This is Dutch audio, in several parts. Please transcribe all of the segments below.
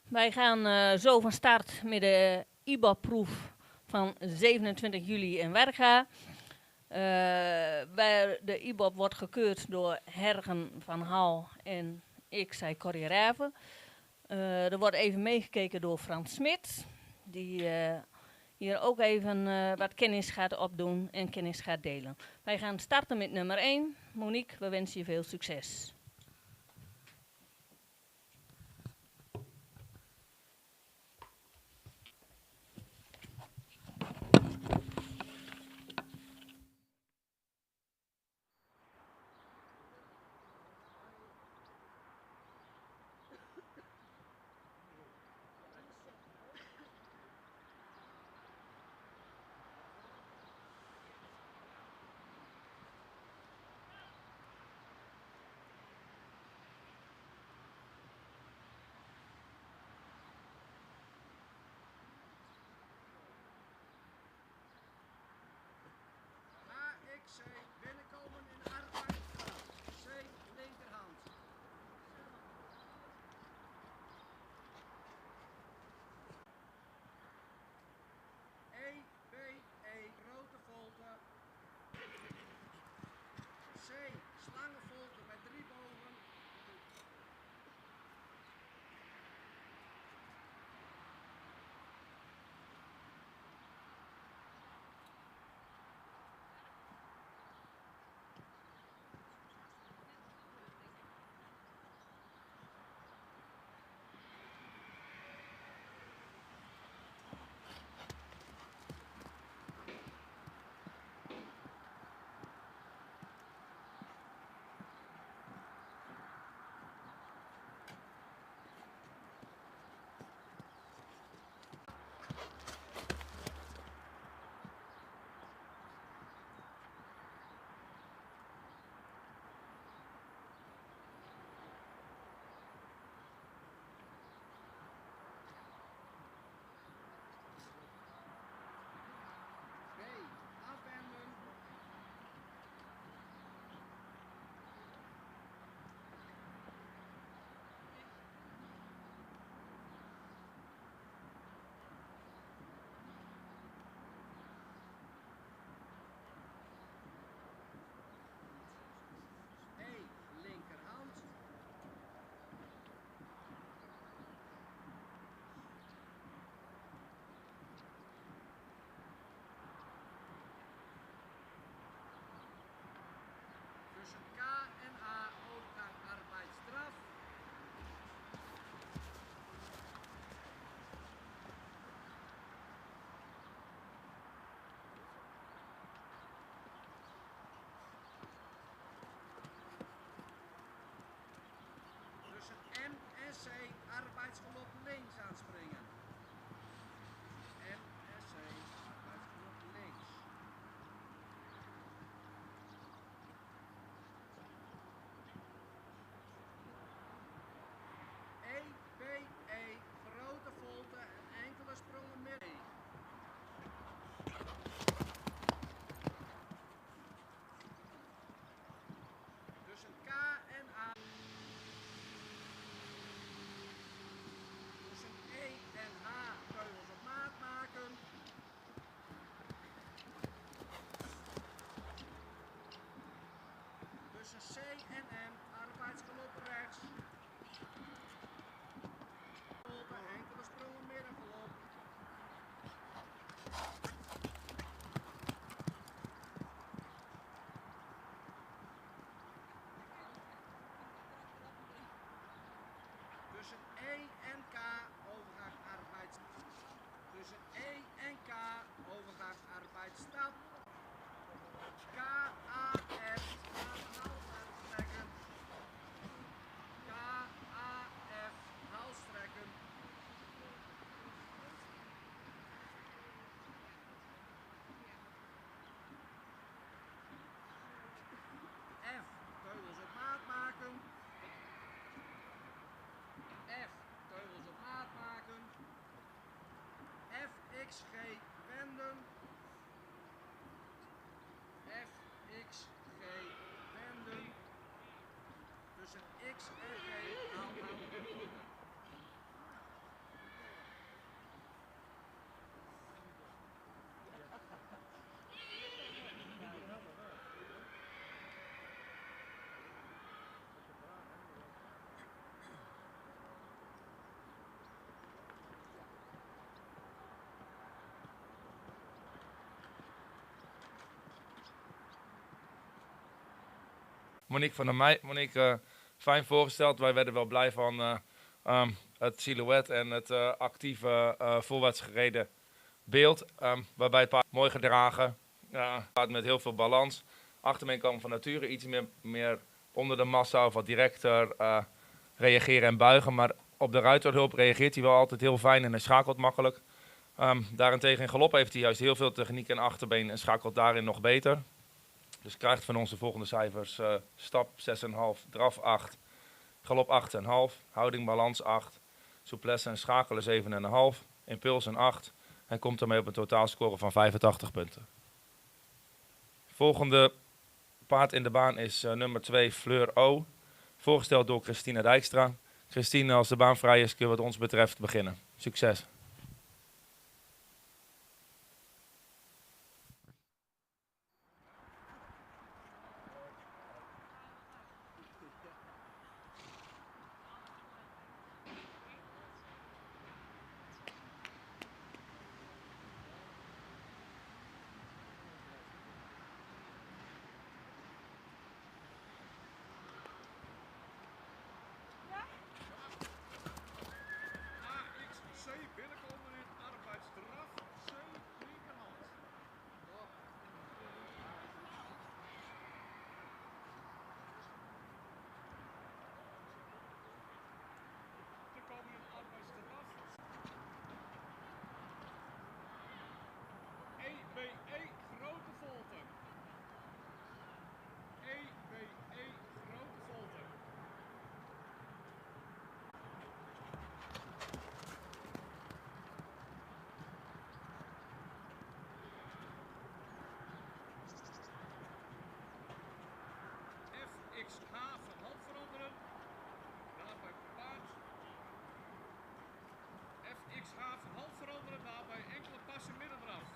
Wij gaan zo van start met de IBOP-proef van 27 juli in Werga. De IBOP wordt gekeurd door Hergen van Hal en ik, zei Corrie Raven. Er wordt even meegekeken door Frans Smit, die hier ook even wat kennis gaat opdoen en kennis gaat delen. Wij gaan starten met nummer 1. Monique, we wensen je veel succes. C. Binnenkomen in arbeid. C. Linkerhand. E. B. E. Grote volte. C. Slangenvolte met 3 bogen. Tussen K en A overgang arbeidsstraf. Tussen M en C arbeidsgeluk links aanspringen. M en C arbeidsgeluk links. E, B, E, grote volte en enkele sprongen mee. Tussen K en A. Tussen Monique van der Meij. Monique, fijn voorgesteld. Wij werden wel blij van het silhouet en het actieve voorwaarts gereden beeld. Waarbij het paard mooi gedragen, paard met heel veel balans. Achtermeen komen van nature iets meer onder de massa of wat directer reageren en buigen. Maar op de ruiterhulp reageert hij wel altijd heel fijn en hij schakelt makkelijk. Daarentegen in galop heeft hij juist heel veel techniek en achterbeen en schakelt daarin nog beter. Dus krijgt van onze volgende cijfers stap 6,5, draf 8, galop 8,5, houding balans 8, souplesse en schakelen 7,5, impuls een 8 en komt ermee op een totaalscore van 85 punten. Volgende paard in de baan is nummer 2 Fleur O, voorgesteld door Christina Dijkstra. Christine, als de baan vrij is, kun je wat ons betreft beginnen. Succes! AXC binnenkomen in arbeidsdraf. C linkerhand. Te komen in arbeidsdraf. EBE grote volte. EBE grote volte. FXH van hand veranderen. Daarbij paard. FXH van hand veranderen. Daarbij enkele passen midden eraf.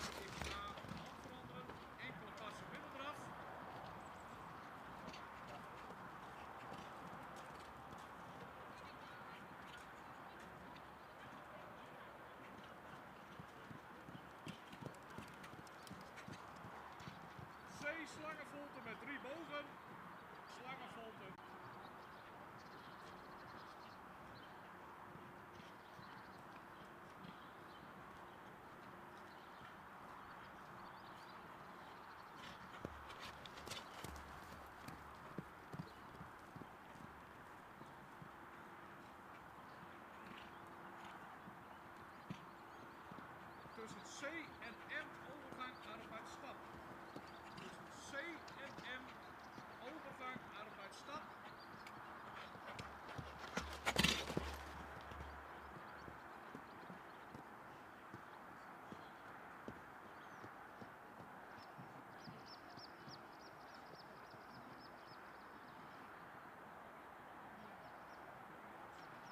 FXH van hand veranderen. Enkele passen midden eraf. C slangenvolte met 3 bogen. Slangenvolte. Tussen C en M overgang arbeidsstap. Tussen C en M overgang arbeidsstap.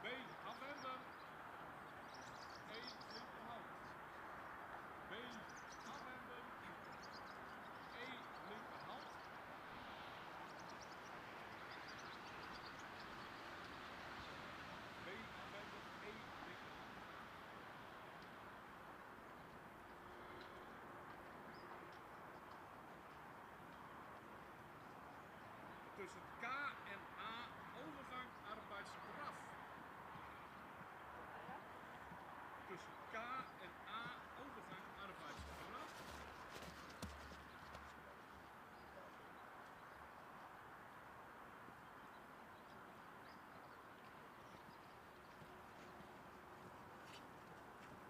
B afwenden. E linkerhand. B afwenden. E linkerhand. B afwenden. E linkerhand. Tussen K en A overgang arbeidsdraf. Tussen K en A overgang arbeidsdraf.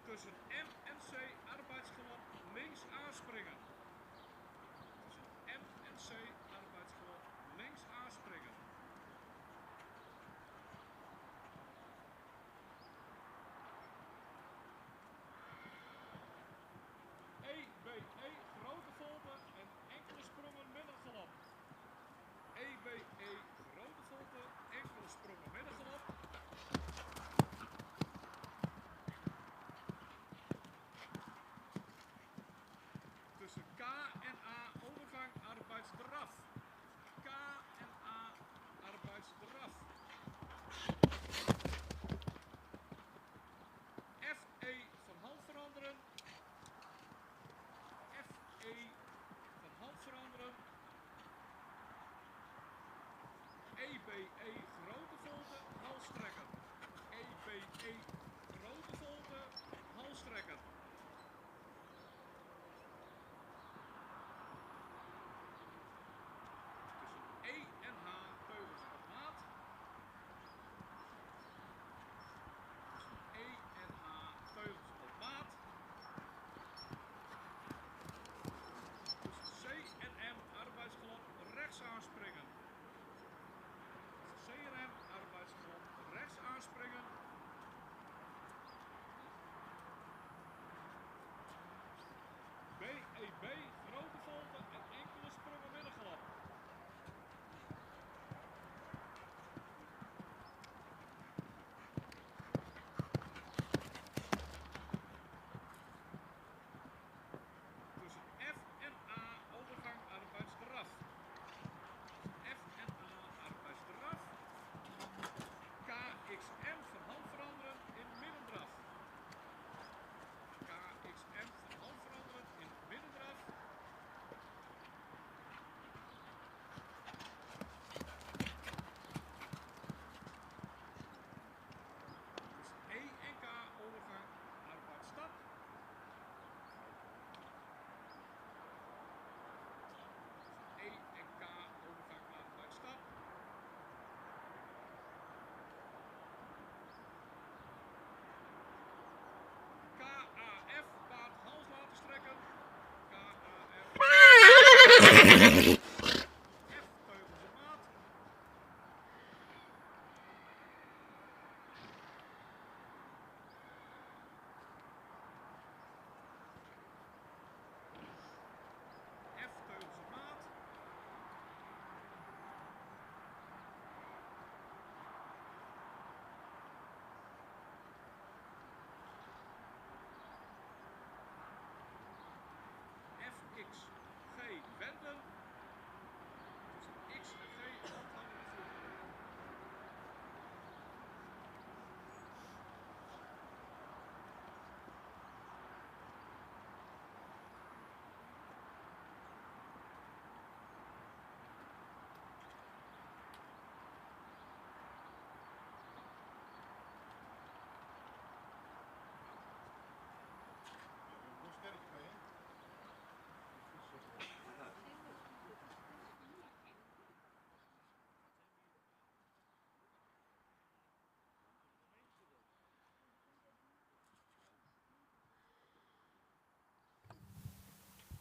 Tussen M en C arbeidsgalop links aanspringen. Tussen M en C arbeidsgalop links aanspringen. EBE grote volte en enkele sprongen middengalop. EBE grote volte, enkele sprongen middengalop.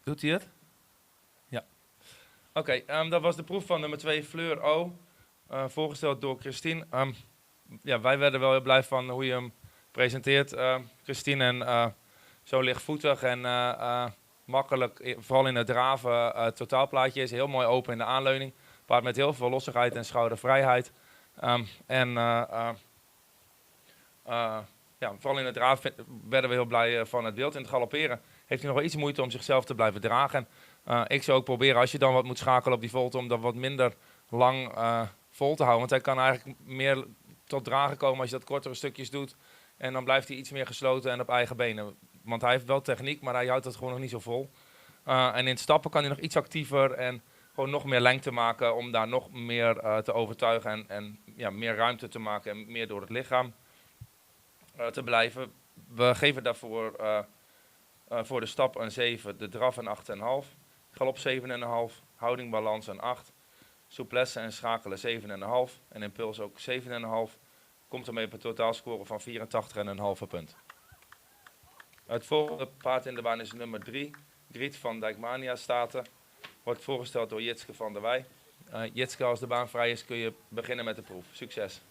Doet hij het? Ja. Oké, dat was de proef van nummer 2, Fleur O. Voorgesteld door Christine. Ja, wij werden wel heel blij van hoe je hem presenteert, Christine. En zo lichtvoetig en makkelijk, vooral in het draven, het totaalplaatje is heel mooi open in de aanleuning. Paard met heel veel lossigheid en schoudervrijheid. Ja, vooral in het draven werden we heel blij van het beeld. In het galopperen heeft hij nog wel iets moeite om zichzelf te blijven dragen. Ik zou ook proberen, als je dan wat moet schakelen op die volte, om dat wat minder lang vol te houden. Want hij kan eigenlijk meer tot dragen komen als je dat kortere stukjes doet. En dan blijft hij iets meer gesloten en op eigen benen. Want hij heeft wel techniek, maar hij houdt het gewoon nog niet zo vol. En in het stappen kan hij nog iets actiever en gewoon nog meer lengte maken om daar nog meer te overtuigen en ja, meer ruimte te maken en meer door het lichaam te blijven. We geven daarvoor voor de stap een 7, de draf een 8,5, galop 7,5, houding balans een 8, souplesse en schakelen 7,5 en impuls ook 7,5. Komt ermee op een totaalscore van 84,5 punt. Het volgende paard in de baan is nummer 3, Griet van Dijkmania Staten. Wordt voorgesteld door Jitske van der Wij. Jitske, als de baan vrij is, kun je beginnen met de proef. Succes!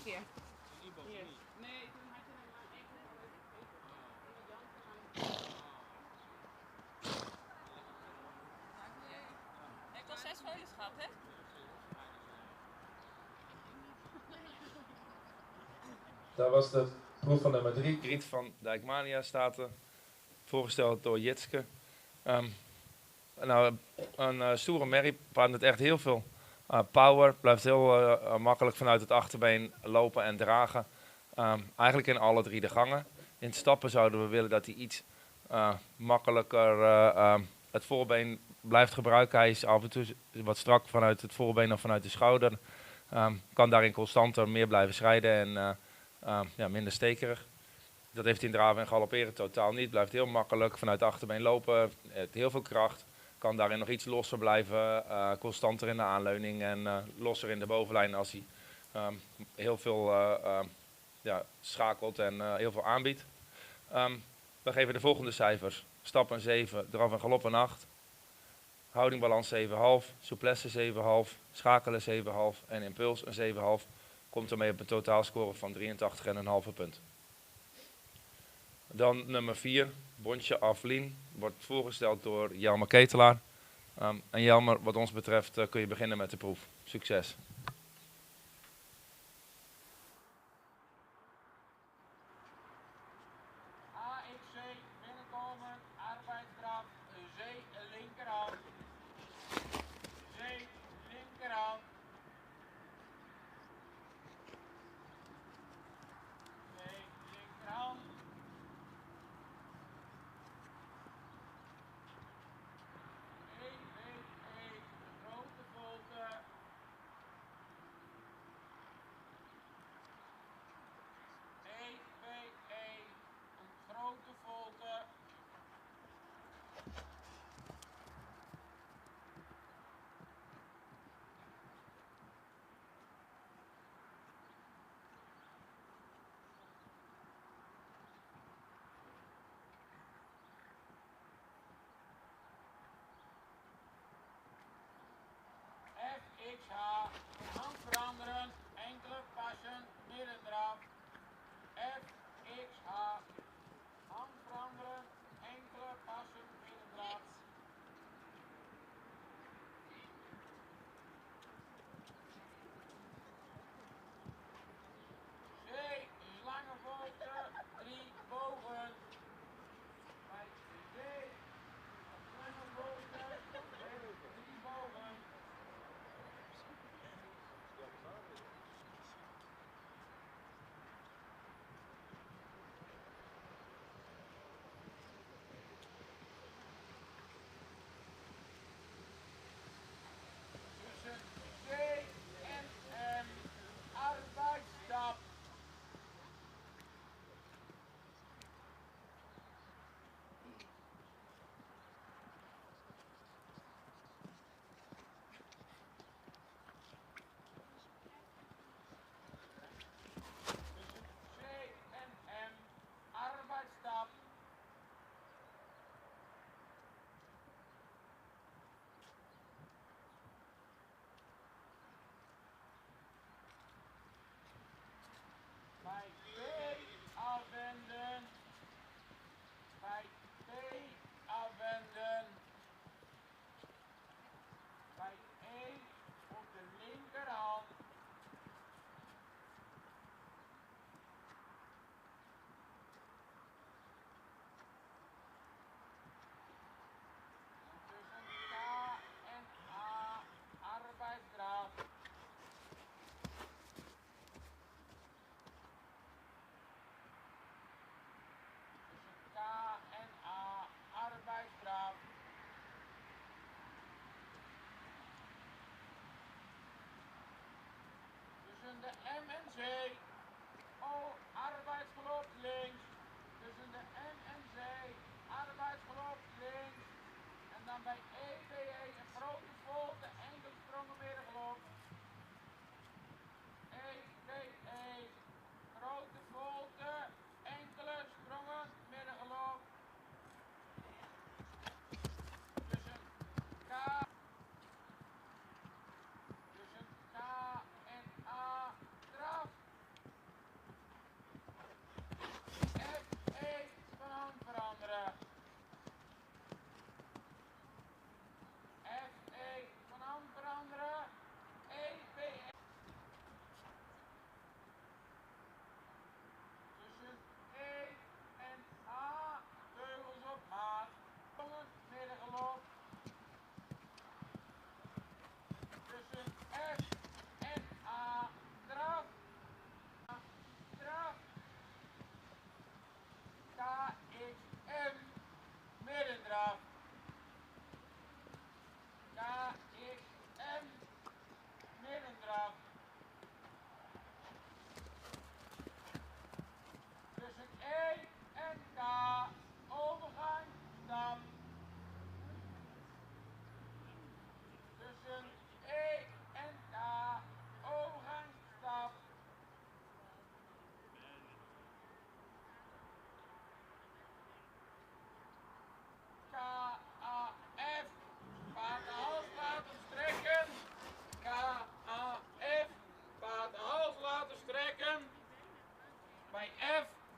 keer. Ibo, Hier. niet. Nee, toen had je hem maar één keer. Ik heb al 6 velers gehad, hè? Dat was de proef van nummer 3. Griet van Dijkmania staat er. Voorgesteld door Jitske. Nou, een stoere merrie, paard met echt heel veel power. Blijft heel makkelijk vanuit het achterbeen lopen en dragen. Eigenlijk in alle 3 de gangen. In het stappen zouden we willen dat hij iets makkelijker het voorbeen blijft gebruiken. Hij is af en toe wat strak vanuit het voorbeen of vanuit de schouder. Kan daarin constanter meer blijven schrijden en ja, minder stekerig. Dat heeft hij in draven en galopperen totaal niet. Blijft heel makkelijk vanuit de achterbeen lopen. Heeft heel veel kracht. Kan daarin nog iets losser blijven. Constanter in de aanleuning en losser in de bovenlijn als hij heel veel ja, schakelt en heel veel aanbiedt. We geven de volgende cijfers. Stap een 7, draf en galop een 8. Houding balans 7,5. Souplesse 7,5. Schakelen 7,5. En impuls een 7,5. Komt ermee op een totaalscore van 83,5 punt. Dan nummer 4, Bontje Aflien, wordt voorgesteld door Jelmer Ketelaar. En Jelmer, wat ons betreft kun je beginnen met de proef. Succes! AXC, binnenkomen, arbeidsdraf, zee, linkerhand. Zee, linkerhand. Zee, linkerhand. Eén, grote volte.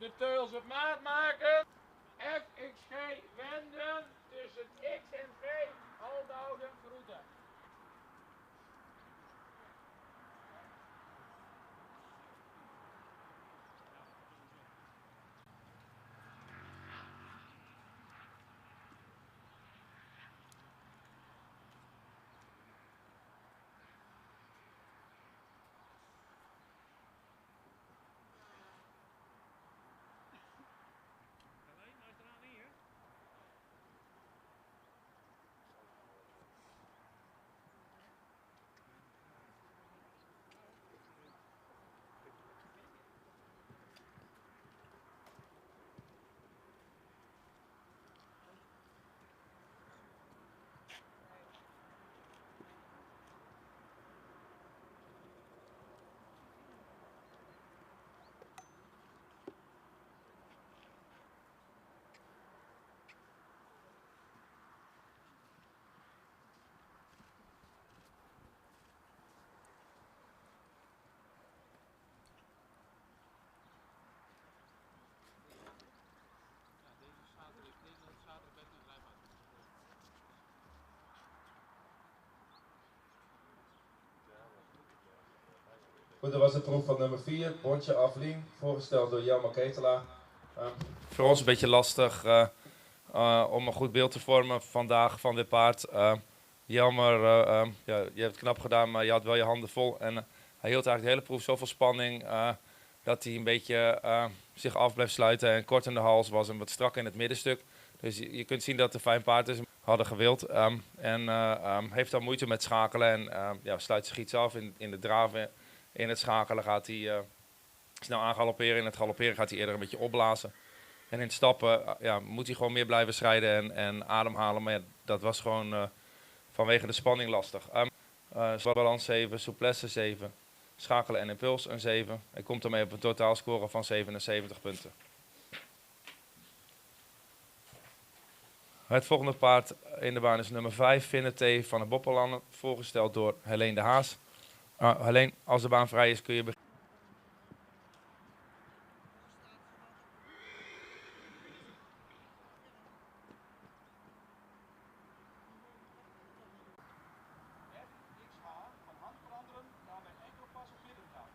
de teugels op maat maken. F, X, G, wenden. Tussen X en V, halt houden, groeten. Alleen, hij is eraan hier. Goed, dat was de proef van nummer 4, Bontje Aflien, voorgesteld door Jelmer Ketelaar. Voor ons een beetje lastig om een goed beeld te vormen vandaag van dit paard. Jelmer, ja, je hebt het knap gedaan, maar je had wel je handen vol. En hij hield eigenlijk de hele proef zoveel spanning dat hij een beetje zich af bleef sluiten en kort in de hals was en wat strak in het middenstuk. Dus je kunt zien dat het een fijn paard is. Hadden gewild en heeft dan moeite met schakelen en ja, sluit zich iets af in de draven. In het schakelen gaat hij snel aangalopperen. In het galopperen gaat hij eerder een beetje opblazen. En in het stappen ja, moet hij gewoon meer blijven strijden en ademhalen. Maar ja, dat was gewoon vanwege de spanning lastig. Balans 7, souplesse 7, schakelen en impuls een 7. Hij komt ermee op een totaalscore van 77 punten. Het volgende paard in de baan is nummer 5, Finete van de Boppelannen, voorgesteld door Helene de Haas. Helene, als de baan vrij is kun je beginnen. Van hand veranderen, daarbij enkele passen midden gaan.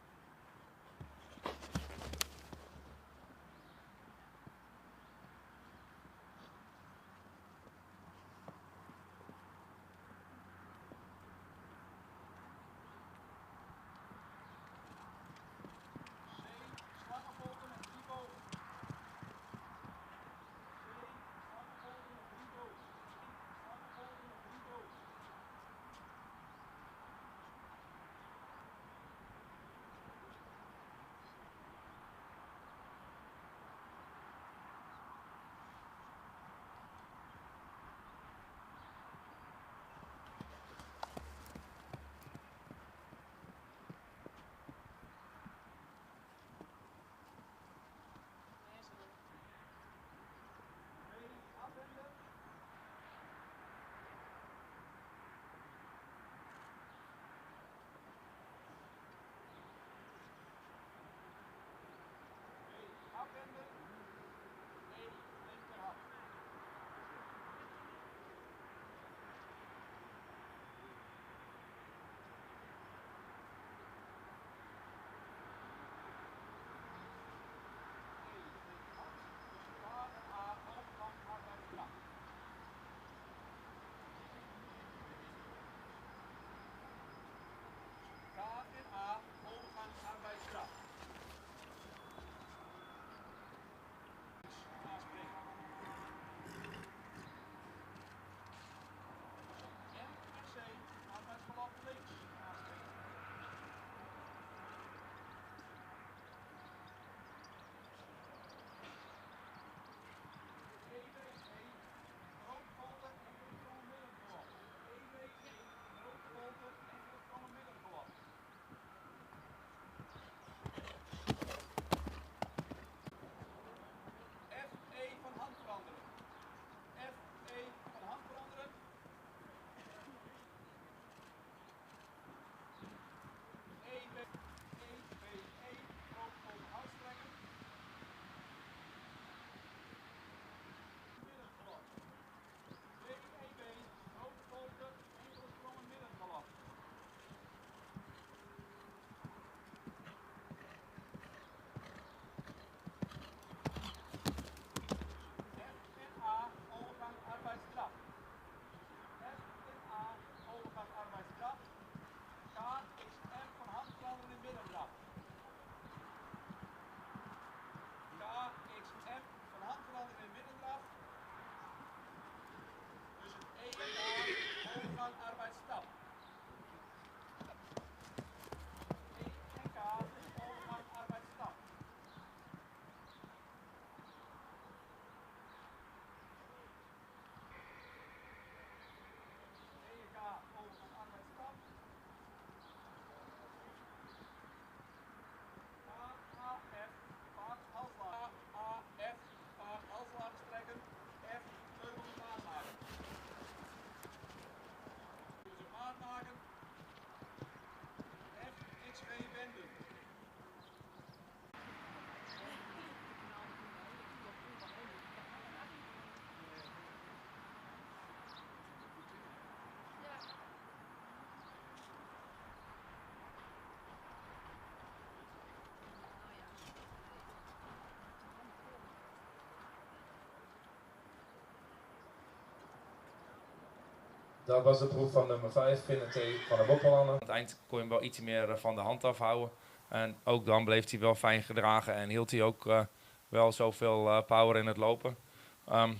Dat was de proef van nummer 5, Finn T. van de Boppelannen. Aan het eind kon je hem wel iets meer van de hand afhouden. En ook dan bleef hij wel fijn gedragen en hield hij ook wel zoveel power in het lopen. De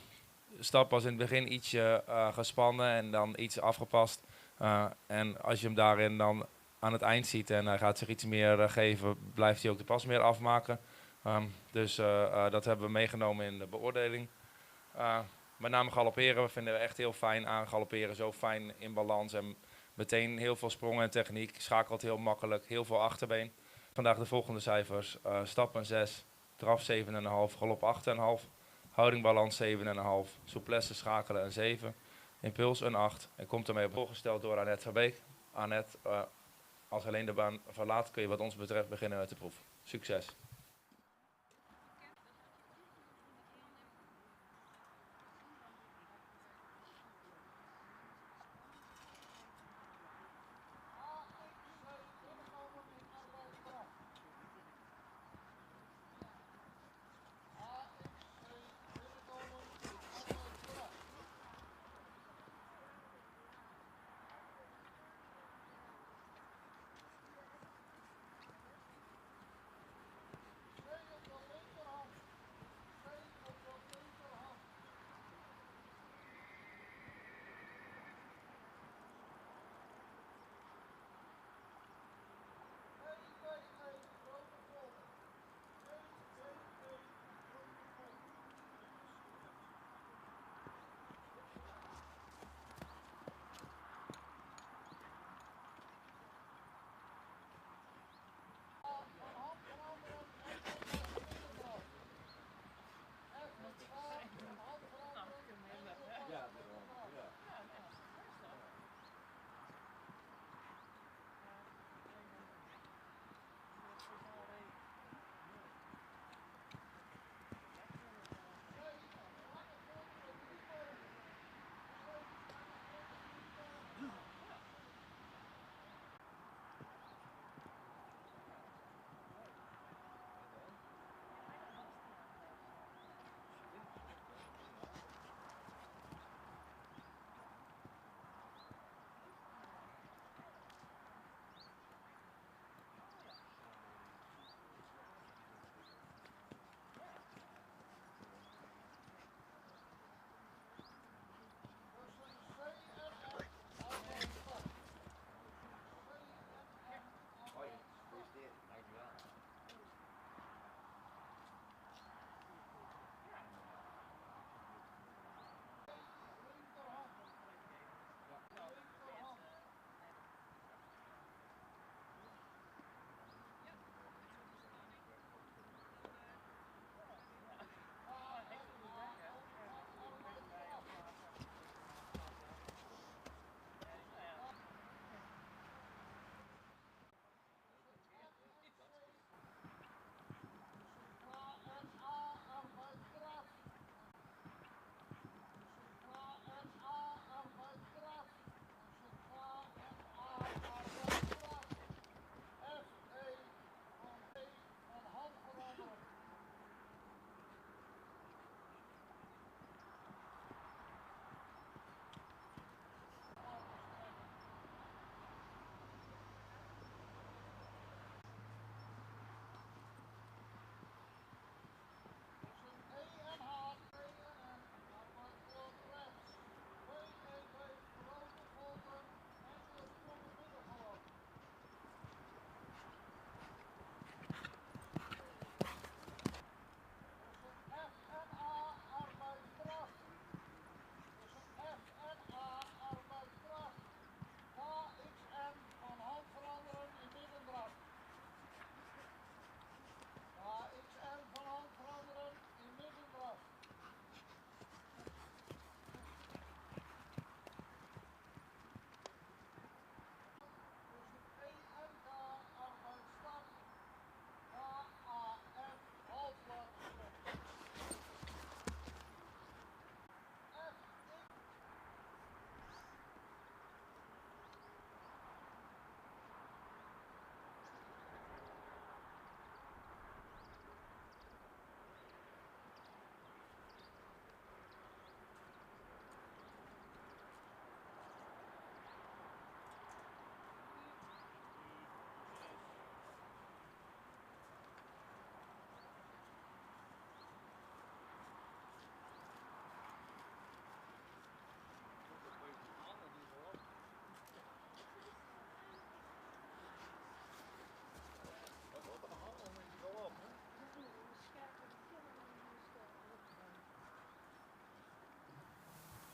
stap was in het begin ietsje gespannen en dan iets afgepast. En als je hem daarin dan aan het eind ziet en hij gaat zich iets meer geven, blijft hij ook de pas meer afmaken. Dus dat hebben we meegenomen in de beoordeling. Met name galopperen vinden we echt heel fijn aan. Galopperen zo fijn in balans en meteen heel veel sprongen en techniek. Schakelt heel makkelijk, heel veel achterbeen. Vandaag de volgende cijfers. Stap een 6, draf 7,5, galop 8,5. Houding balans 7,5, souplesse schakelen een 7. Impuls een 8. En komt ermee voorgesteld door Annette Verbeek. Annette, als alleen de baan verlaat kun je wat ons betreft beginnen met de proef. Succes!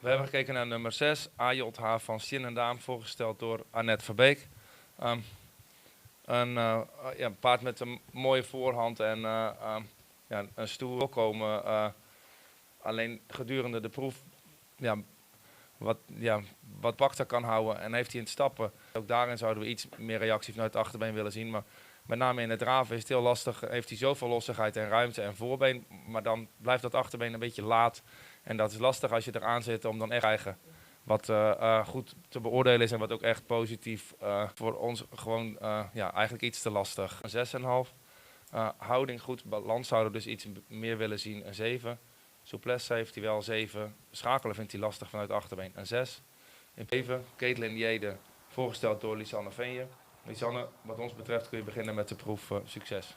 We hebben gekeken naar nummer 6, AJH van Sjinnendam, voorgesteld door Annette Verbeek. Een paard met een mooie voorhand en een stoer voorkomen. Alleen gedurende de proef wat Bachta kan houden en heeft hij in het stappen. Ook daarin zouden we iets meer reactie vanuit het achterbeen willen zien. Maar met name in het draven is het heel lastig. Heeft hij zoveel lossigheid en ruimte en voorbeen. Maar dan blijft dat achterbeen een beetje laat. En dat is lastig als je eraan zit om dan echt eigen wat goed te beoordelen is. En wat ook echt positief voor ons gewoon eigenlijk iets te lastig. Een 6,5. Houding goed, balans zouden we dus iets meer willen zien. Een 7. Souplesse heeft hij wel 7. Schakelen vindt hij lastig vanuit het achterbeen. Een 6. In 7. Caitlin Jede, voorgesteld door Lisanne Veenje. Lisanne, wat ons betreft kun je beginnen met de proef. Succes.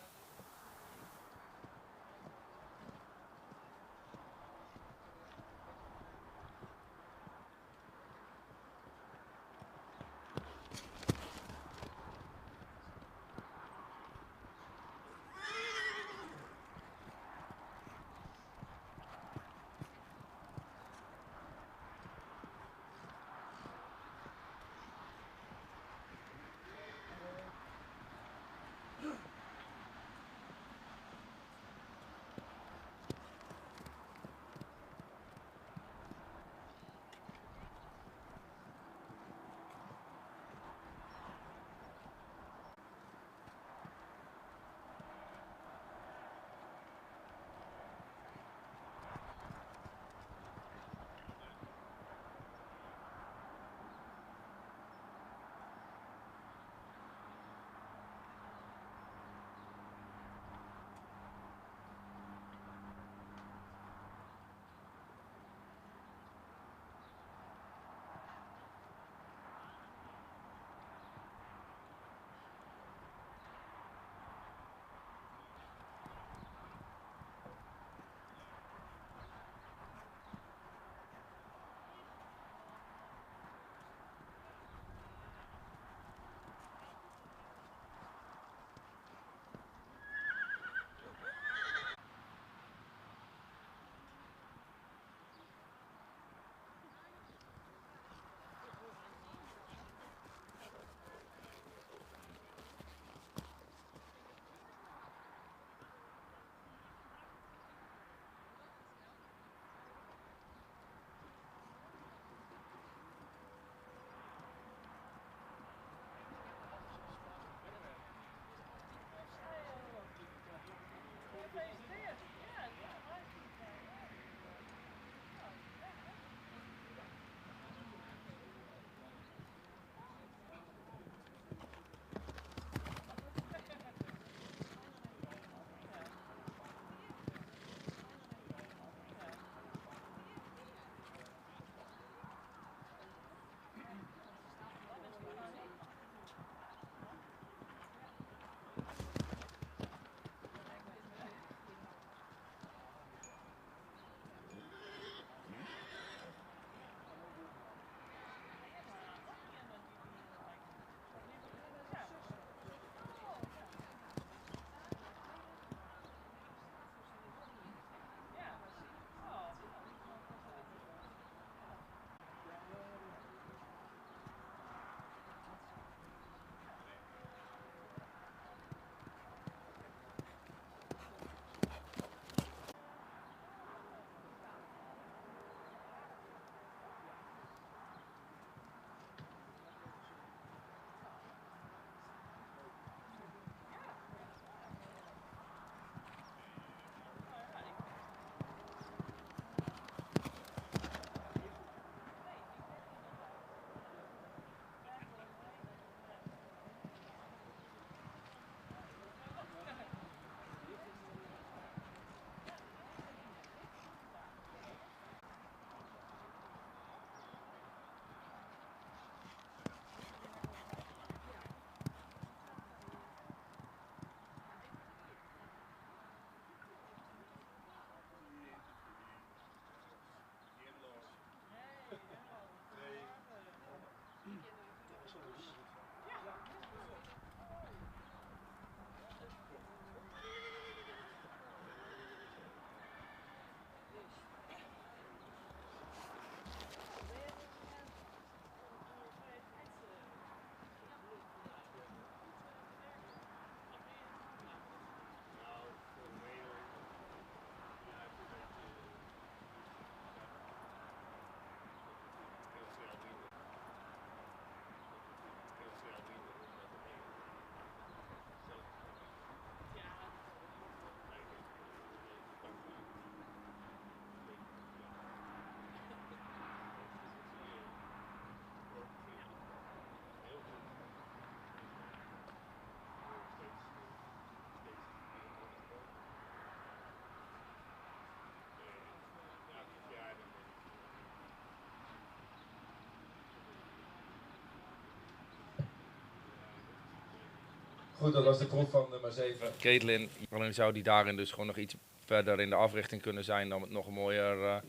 Goed, dat was de proef van nummer 7. Caitlin, alleen zou die daarin dus gewoon nog iets verder in de africhting kunnen zijn om het nog mooier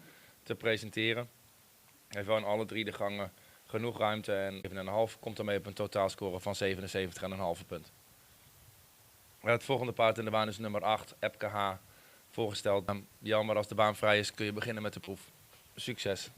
te presenteren. Heeft wel in alle 3 de gangen genoeg ruimte en 7,5 komt ermee op een totaalscore van 77,5 punt. Het volgende paard in de baan is nummer 8, Epke H. Voorgesteld. Jammer, als de baan vrij is kun je beginnen met de proef. Succes!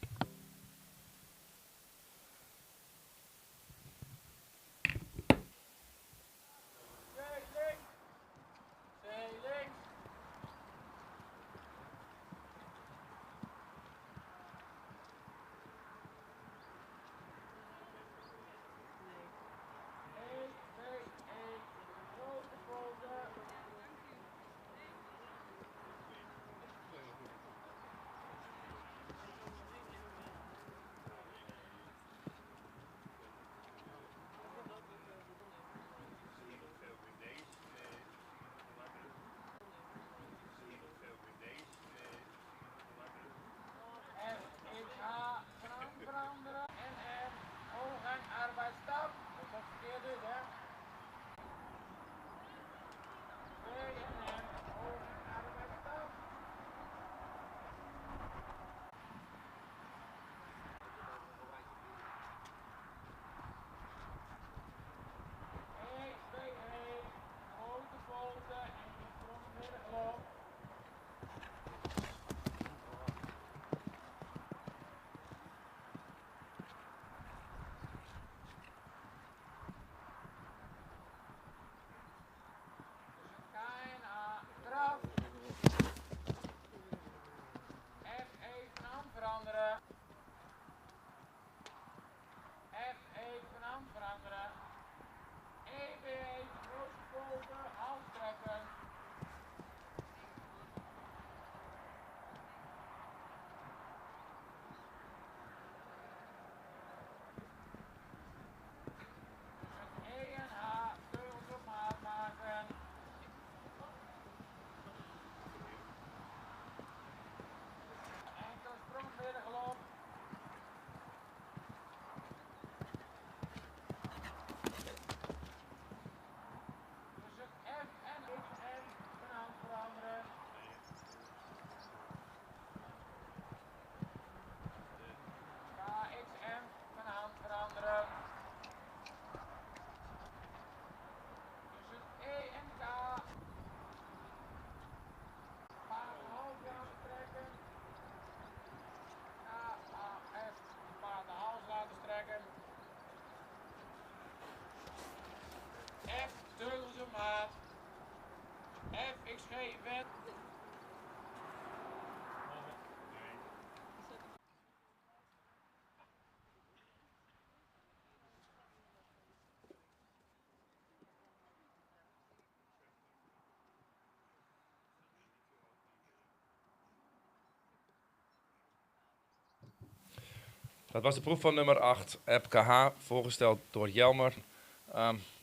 Dat was de proef van nummer 8, Epke H, voorgesteld door Jelmer.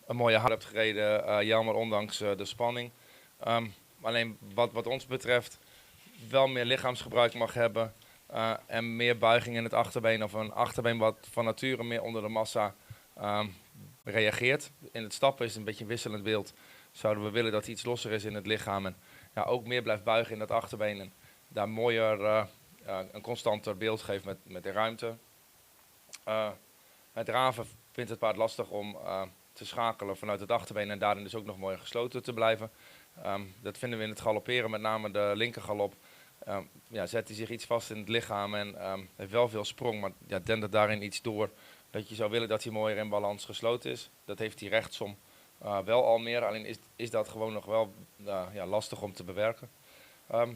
Een mooie hard hebt gereden, Jelmer, ondanks de spanning. Alleen wat ons betreft wel meer lichaamsgebruik mag hebben en meer buiging in het achterbeen of een achterbeen wat van nature meer onder de massa reageert. In het stappen is het een beetje een wisselend beeld. Zouden we willen dat hij iets losser is in het lichaam en ja, ook meer blijft buigen in dat achterbeen en daar mooier een constanter beeld geeft met de ruimte. Het draven vindt het paard lastig om te schakelen vanuit het achterbeen en daarin dus ook nog mooi gesloten te blijven. Dat vinden we in het galopperen, met name de linkergalop. Ja, zet hij zich iets vast in het lichaam en heeft wel veel sprong, maar ja, dendert daarin iets door dat je zou willen dat hij mooier in balans gesloten is. Dat heeft hij rechtsom wel al meer, alleen is dat gewoon nog wel ja, lastig om te bewerken.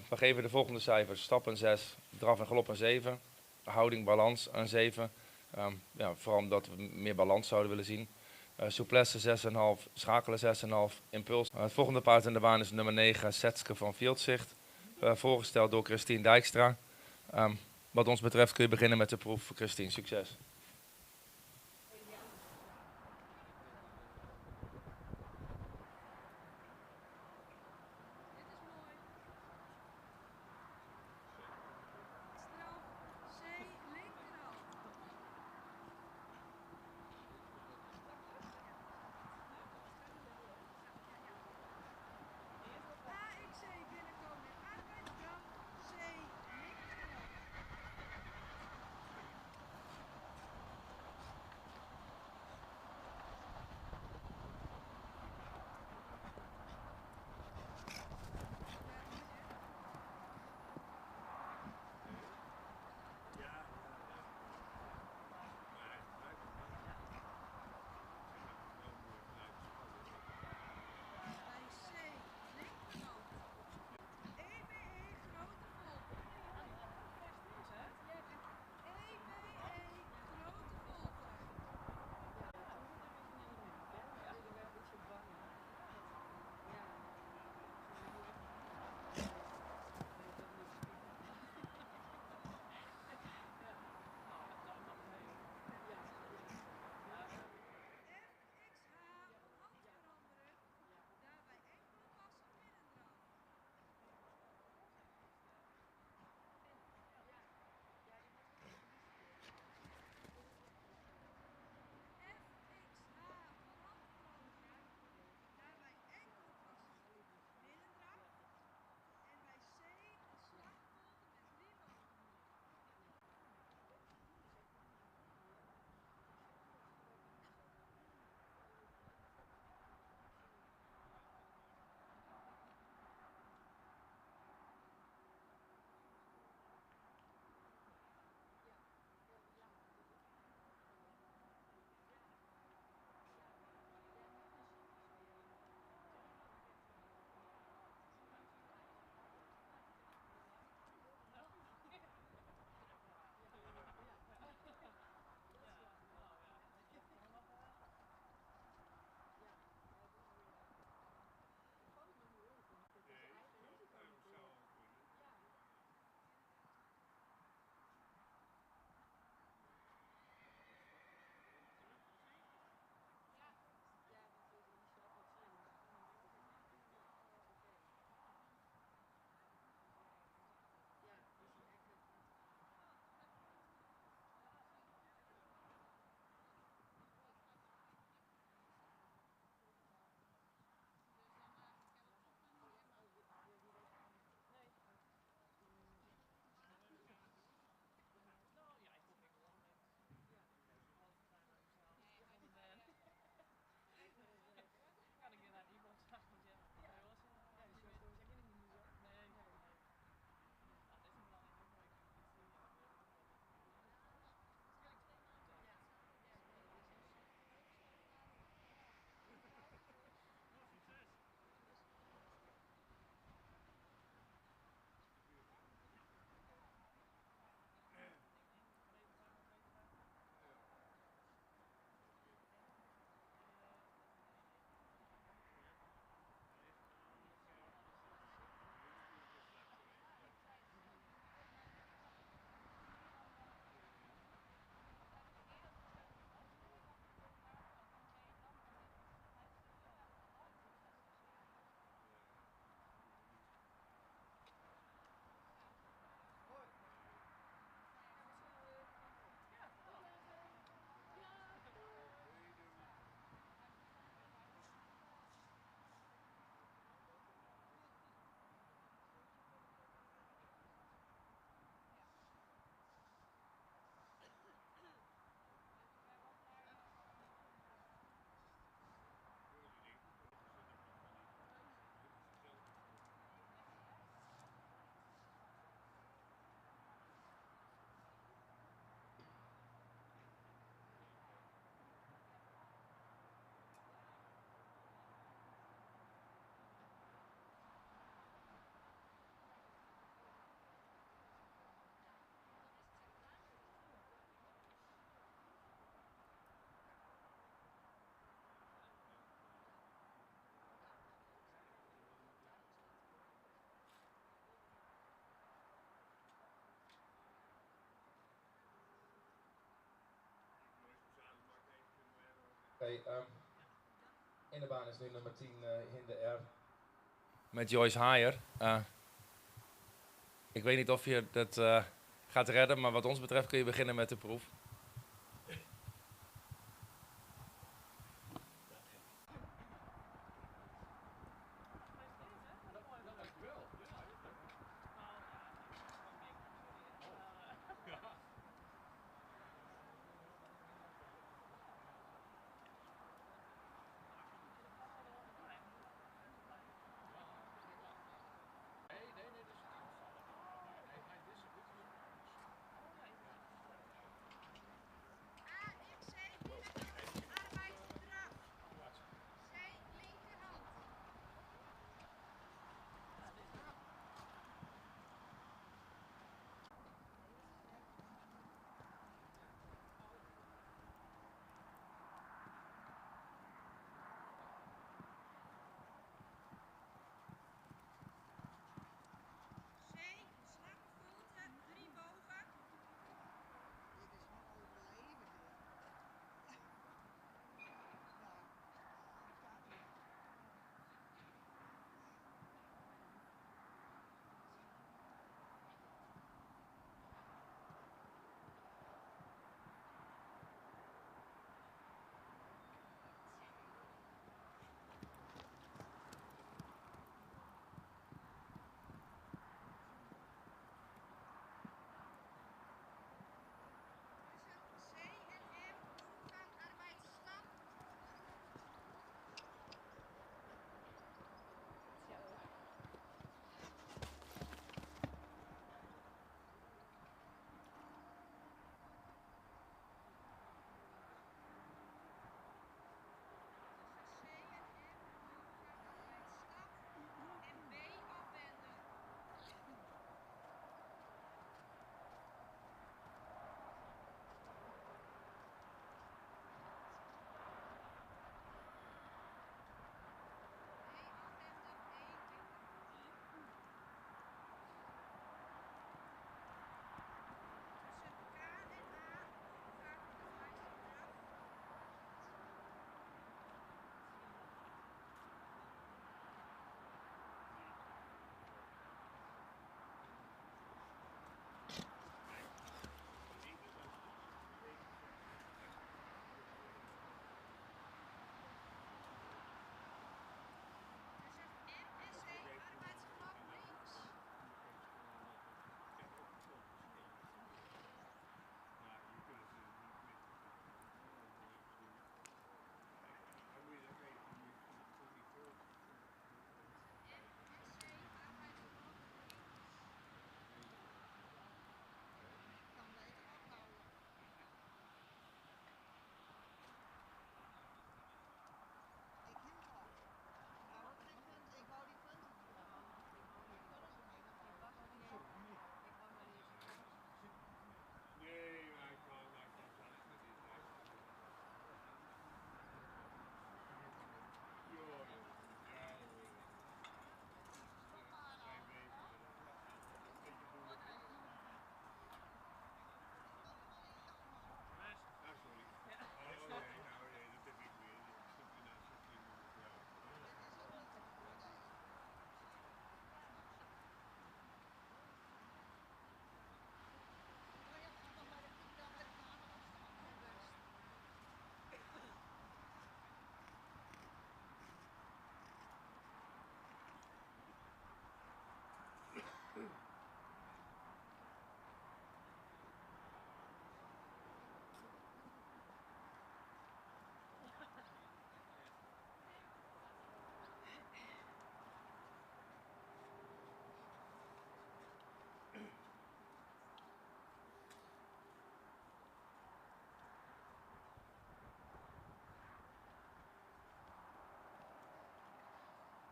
We geven de volgende cijfers: stap een 6, draf en galop een 7, houding balans een 7. Ja, vooral omdat we meer balans zouden willen zien. Souplesse 6,5, schakelen 6,5, impuls. Het volgende paard in de baan is nummer 9, Setske van Veldzicht. Voorgesteld door Christine Dijkstra. Wat ons betreft kun je beginnen met de proef. Christine, succes. Hey, in de baan is nu nummer 10 Hinde R. Met Joyce Haier. Ik weet niet of je dat gaat redden, maar wat ons betreft kun je beginnen met de proef.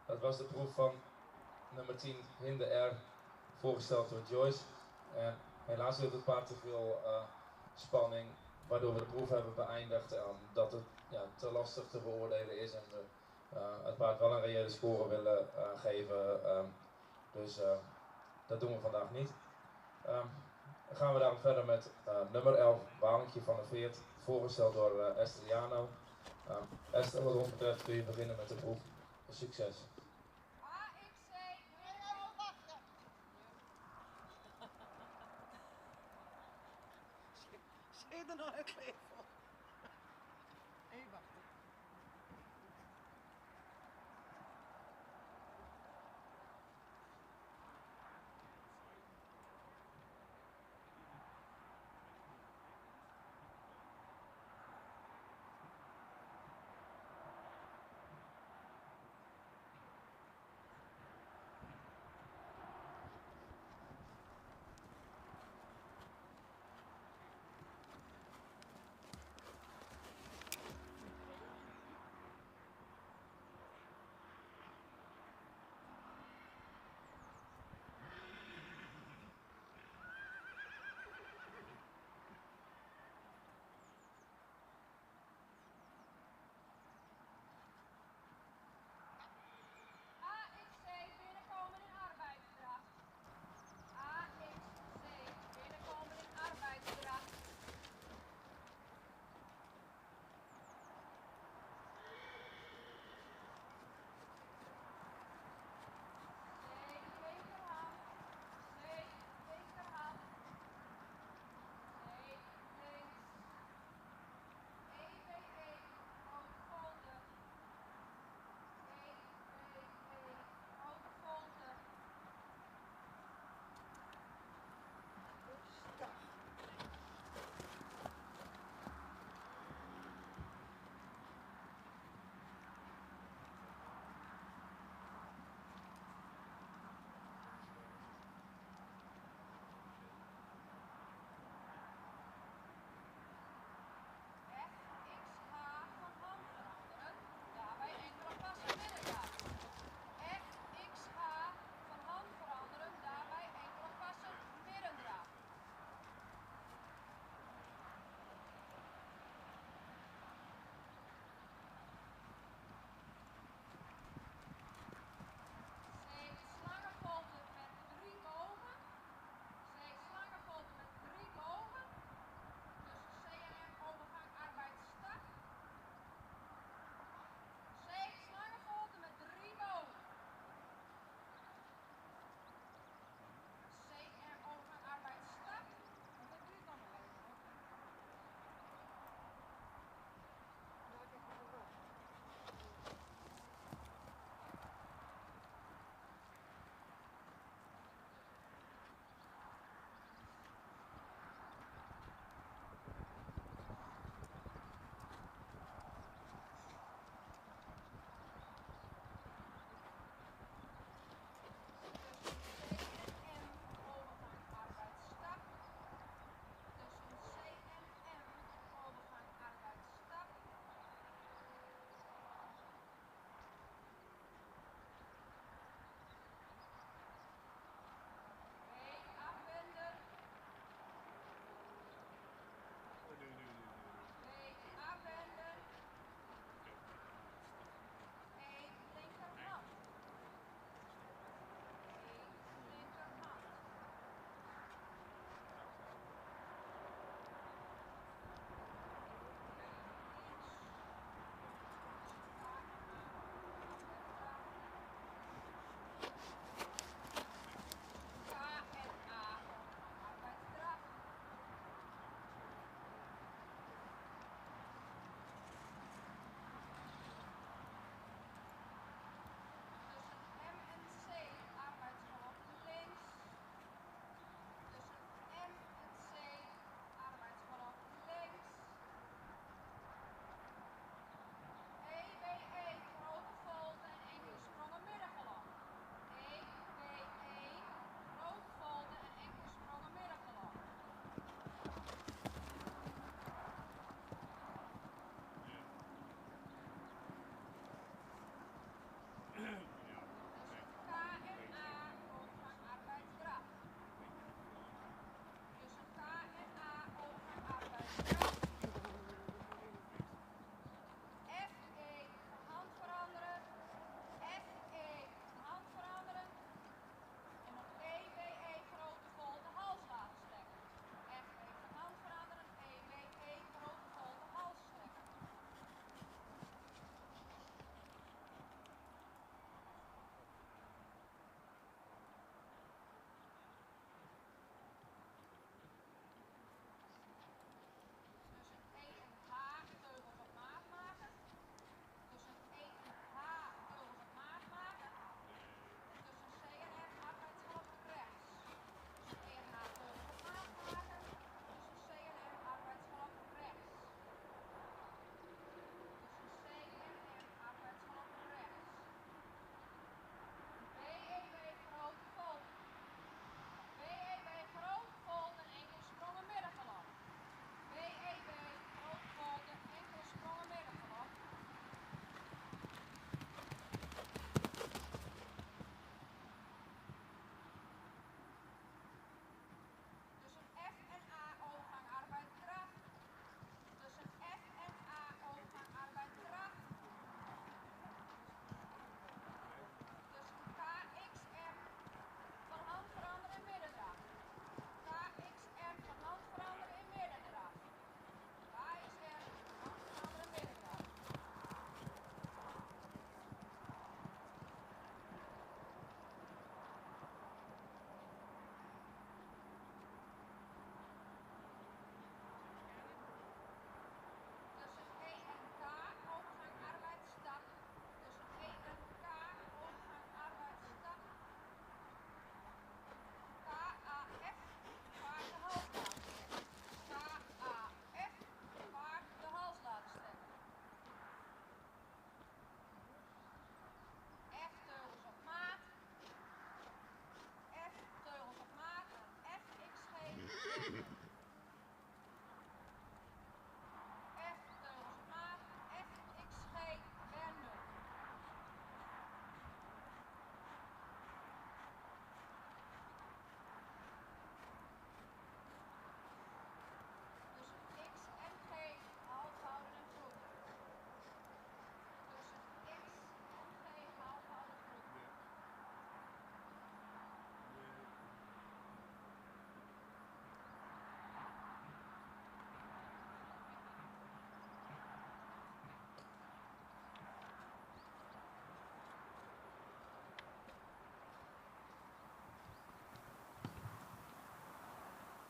Dat was de proef van nummer 10 Hinde R, voorgesteld door Joyce. En helaas heeft het paard te veel spanning, waardoor we de proef hebben beëindigd. Dat het te lastig te beoordelen is en we het paard wel een reële score willen geven. Dus dat doen we vandaag niet. Dan gaan we daarom verder met nummer 11, Walinkje van der Veert, voorgesteld door Estriano. Esther, wat ons betreft kun je beginnen met de proef. Succes. Zit er nog een kleef voor? Even wachten.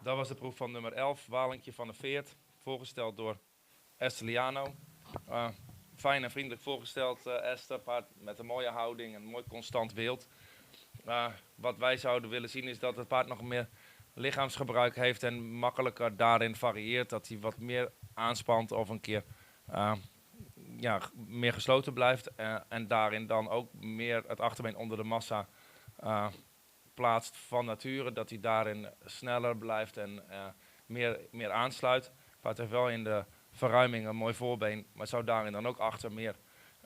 Dat was de proef van nummer 11, Walinkje van de Veert. Voorgesteld door Esther Liano. Fijn en vriendelijk voorgesteld, Esther. Paard met een mooie houding, een mooi constant wild. Wat wij zouden willen zien is dat het paard nog meer lichaamsgebruik heeft en makkelijker daarin varieert. Dat hij wat meer aanspant of een keer meer gesloten blijft. En daarin dan ook meer het achterbeen onder de massa plaatst van nature. Dat hij daarin sneller blijft en meer aansluit. Het paard heeft wel in de verruiming een mooi voorbeen, maar zou daarin dan ook achter meer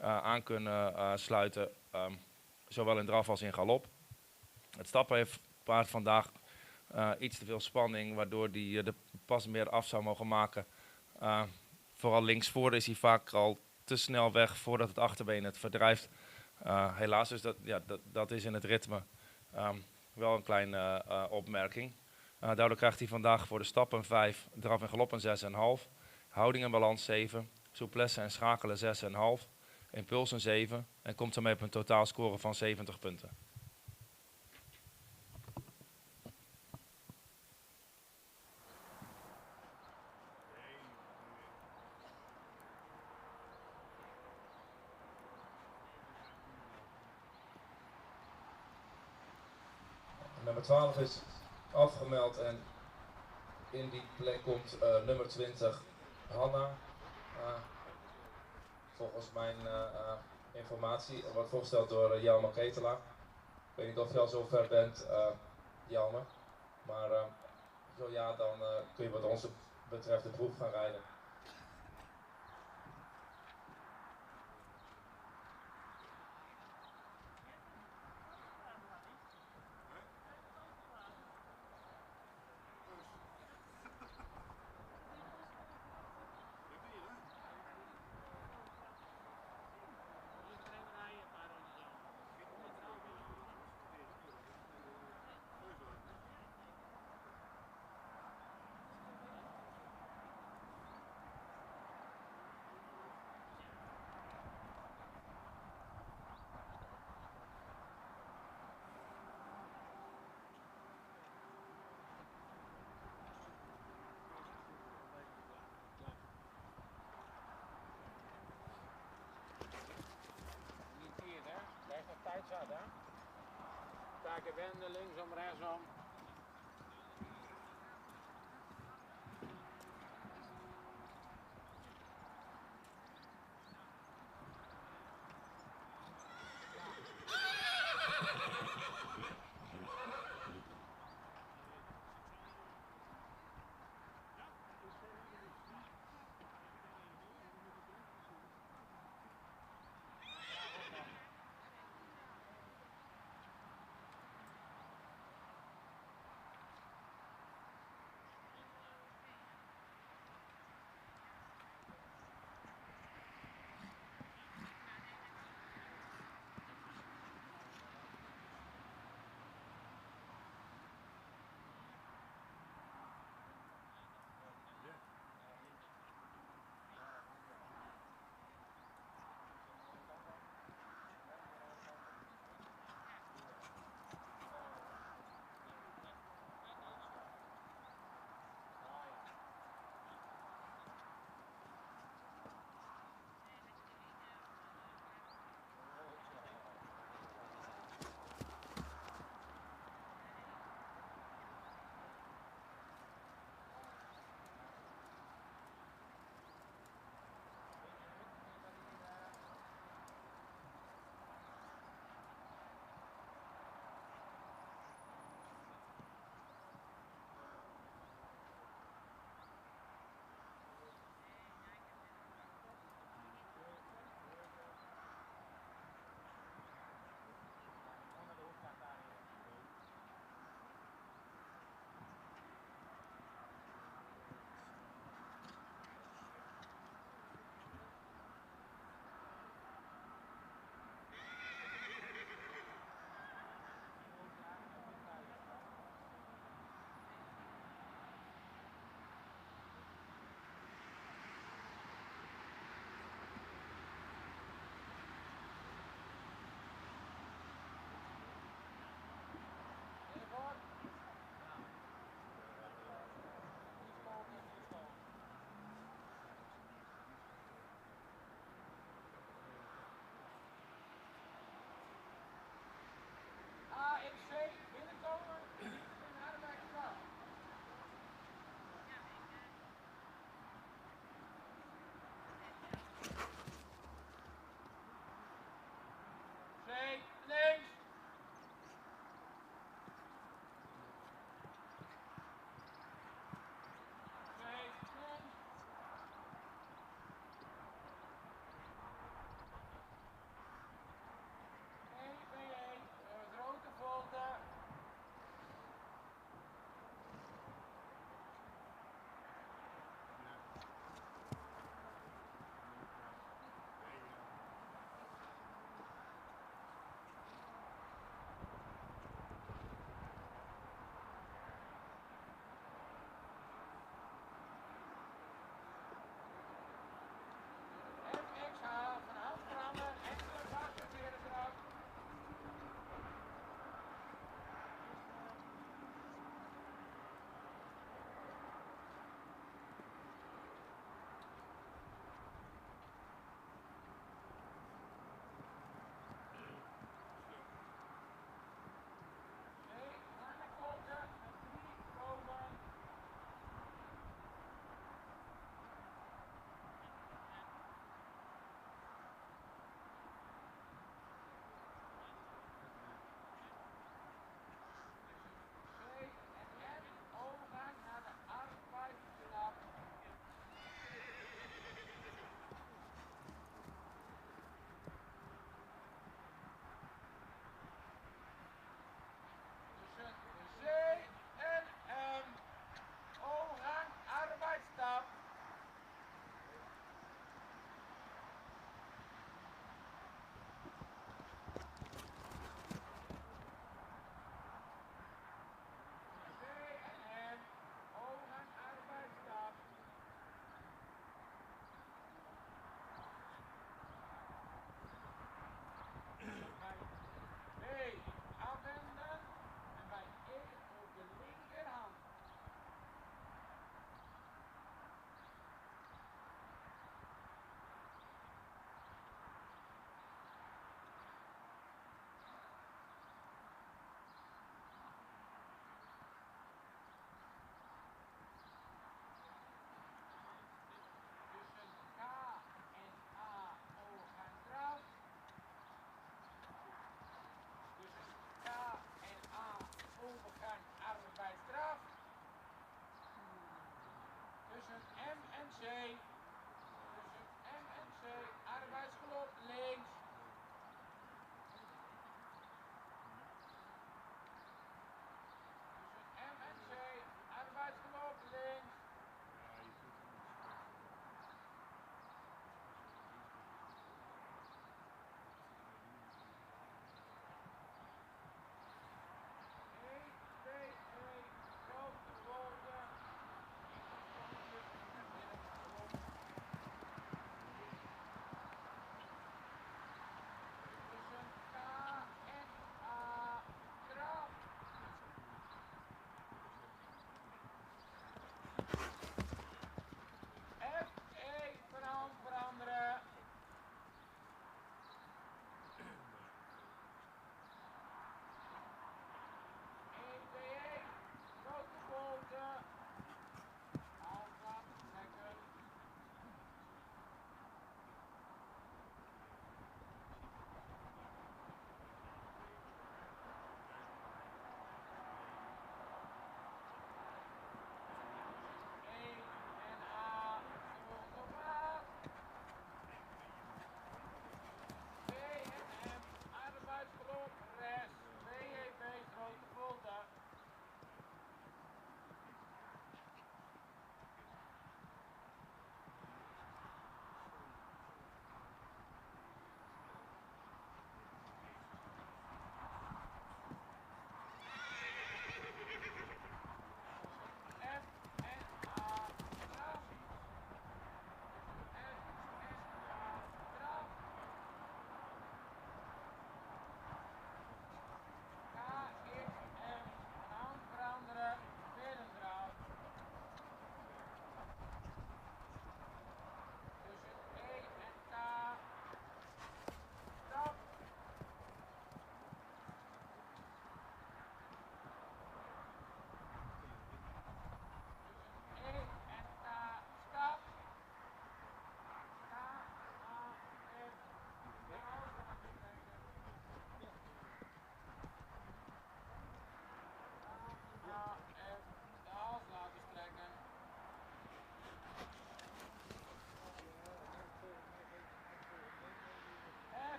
aan kunnen sluiten. Zowel in draf als in galop. Het stappen heeft paard vandaag iets te veel spanning, waardoor hij de pas meer af zou mogen maken. Vooral linksvoor is hij vaak al te snel weg voordat het achterbeen het verdrijft. Helaas, dus dat is in het ritme wel een kleine opmerking. Daardoor krijgt hij vandaag voor de stappen 5, draf en galop een 6,5. Houding en balans 7, souplesse en schakelen 6,5. Impuls een 7 en komt ermee op een totaalscore van 70 punten. Nummer 12 is afgemeld en in die plek komt nummer 20, Hanna. Volgens mijn informatie wordt voorgesteld door Jelmer Ketelaar. Ik weet niet of je al zo ver bent, Jelmer. Maar zo ja, dan kun je wat ons betreft de proef gaan rijden. Niet hier, hè? Daar is nog tijd zat, hè? Kijken wenden, linksom, rechtsom.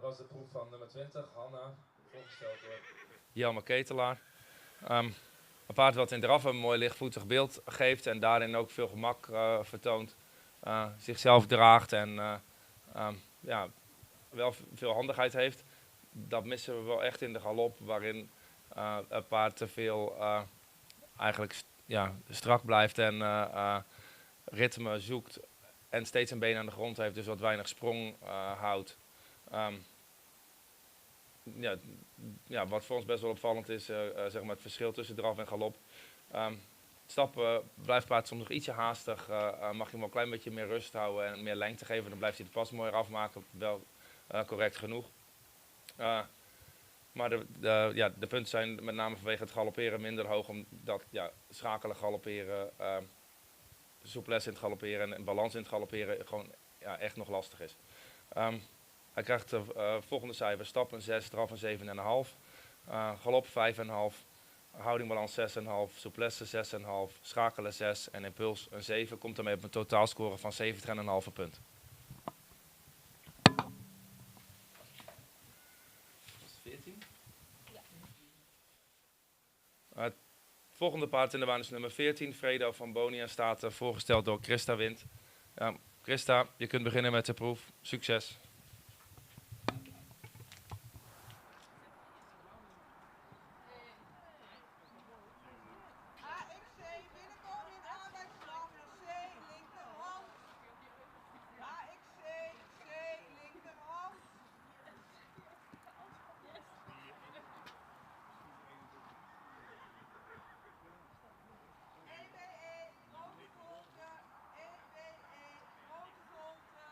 was de proef van nummer 20, Hanna, voorgesteld door Jelmer Ketelaar. Een paard wat in draf een mooi lichtvoetig beeld geeft en daarin ook veel gemak vertoont. Zichzelf draagt en ja, wel veel handigheid heeft. Dat missen we wel echt in de galop, waarin het paard te veel eigenlijk strak blijft en ritme zoekt en steeds een been aan de grond heeft, dus wat weinig sprong houdt. Wat voor ons best wel opvallend is, zeg maar het verschil tussen draf en galop. Stappen blijft paard soms nog ietsje haastig, mag je hem wel een klein beetje meer rust houden en meer lengte geven, dan blijft hij de pas mooier afmaken, wel correct genoeg. Maar de punten zijn met name vanwege het galopperen minder hoog, omdat schakelen, galopperen, souplesse in het galopperen en balans in het galopperen gewoon echt nog lastig is. Hij krijgt de volgende cijfers: stap een 6, draf een 7,5, galop 5,5, houding balans 6,5, souplesse 6,5, schakelen 6 en impuls een 7. Komt daarmee op een totaalscore van 70,5 punt. Het volgende paard in de baan is nummer 14, Fredo van Boni en staat voorgesteld door Christa Wind. Christa, je kunt beginnen met de proef. Succes! AXC, binnenkomen in arbeidsslag, C, linkerhand. AXC, C, linkerhand. EBE, grote volte, EBE, grote volte.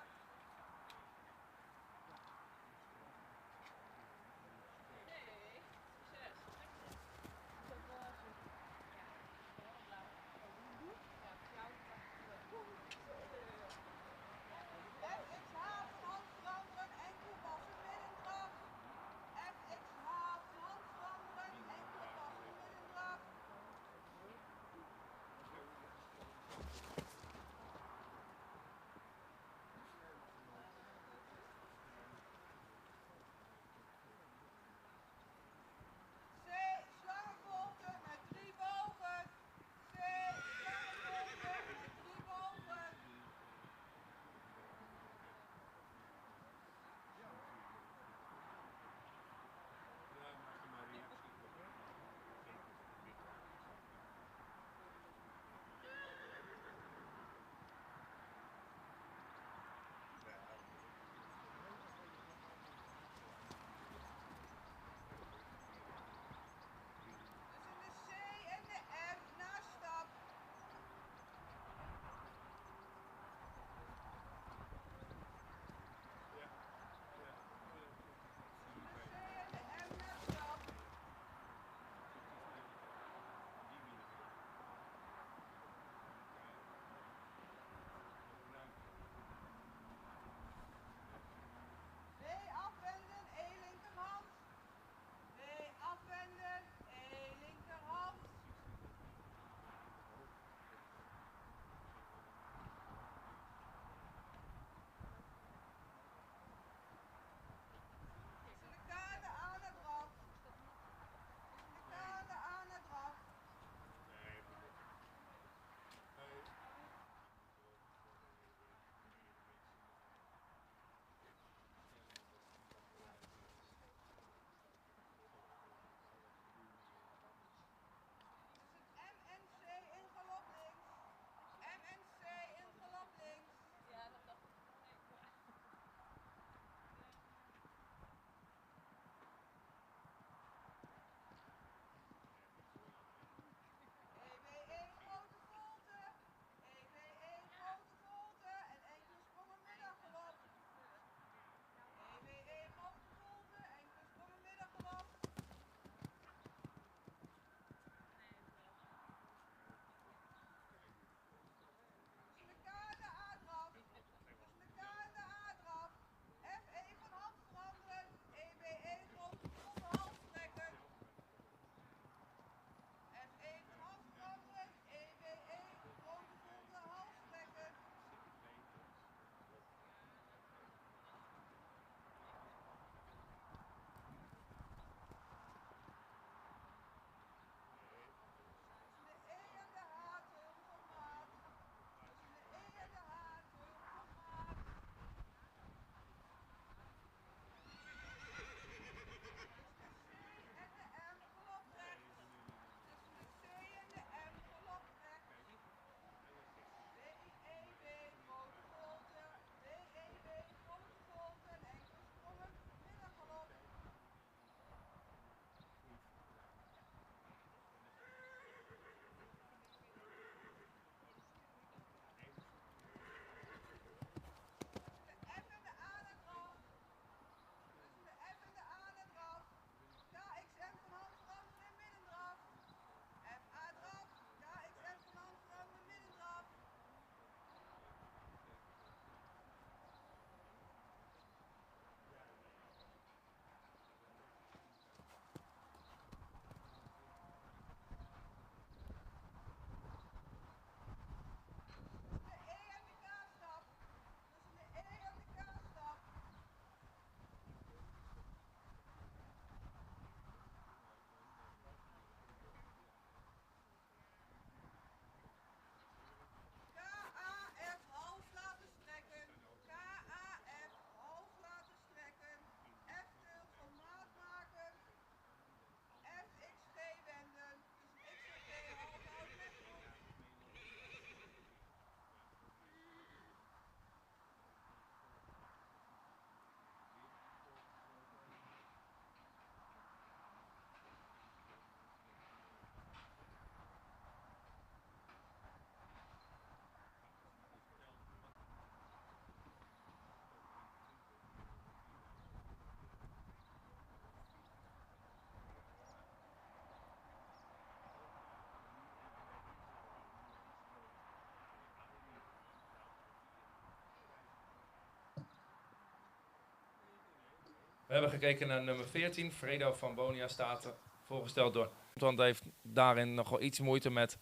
We hebben gekeken naar nummer 14, Fredo van Bonia Staten, voorgesteld door. Want heeft daarin nog wel iets moeite met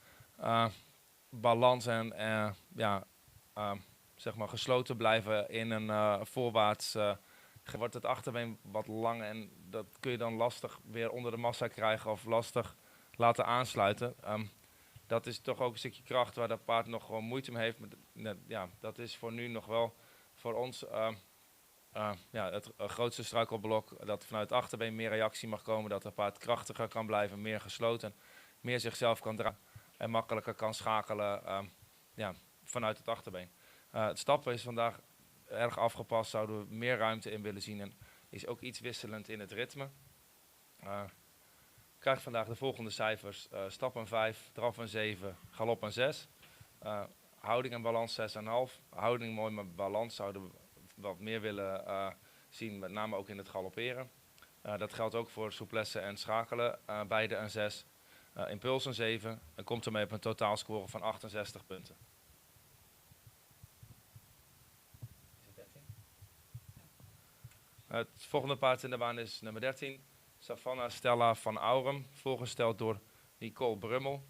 balans en zeg maar gesloten blijven in een voorwaarts. Wordt het achterbeen wat lang en dat kun je dan lastig weer onder de massa krijgen of lastig laten aansluiten. Dat is toch ook een stukje kracht waar dat paard nog gewoon moeite mee heeft. Ja, dat is voor nu nog wel voor ons het grootste struikelblok. Dat vanuit het achterbeen meer reactie mag komen. Dat het paard krachtiger kan blijven, meer gesloten. Meer zichzelf kan draaien en makkelijker kan schakelen vanuit het achterbeen. Het stappen is vandaag erg afgepast. Zouden we meer ruimte in willen zien. En is ook iets wisselend in het ritme. Krijgt vandaag de volgende cijfers. Stap een 5, draf een 7, galop een 6. Houding en balans 6,5. Houding mooi, maar balans zouden we wat meer willen zien, met name ook in het galopperen. Dat geldt ook voor souplesse en schakelen. Beide een 6. Impuls een 7. En komt ermee op een totaalscore van 68 punten. Het volgende paard in de baan is nummer 13. Savannah Stella van Aurum, voorgesteld door Nicole Brummel.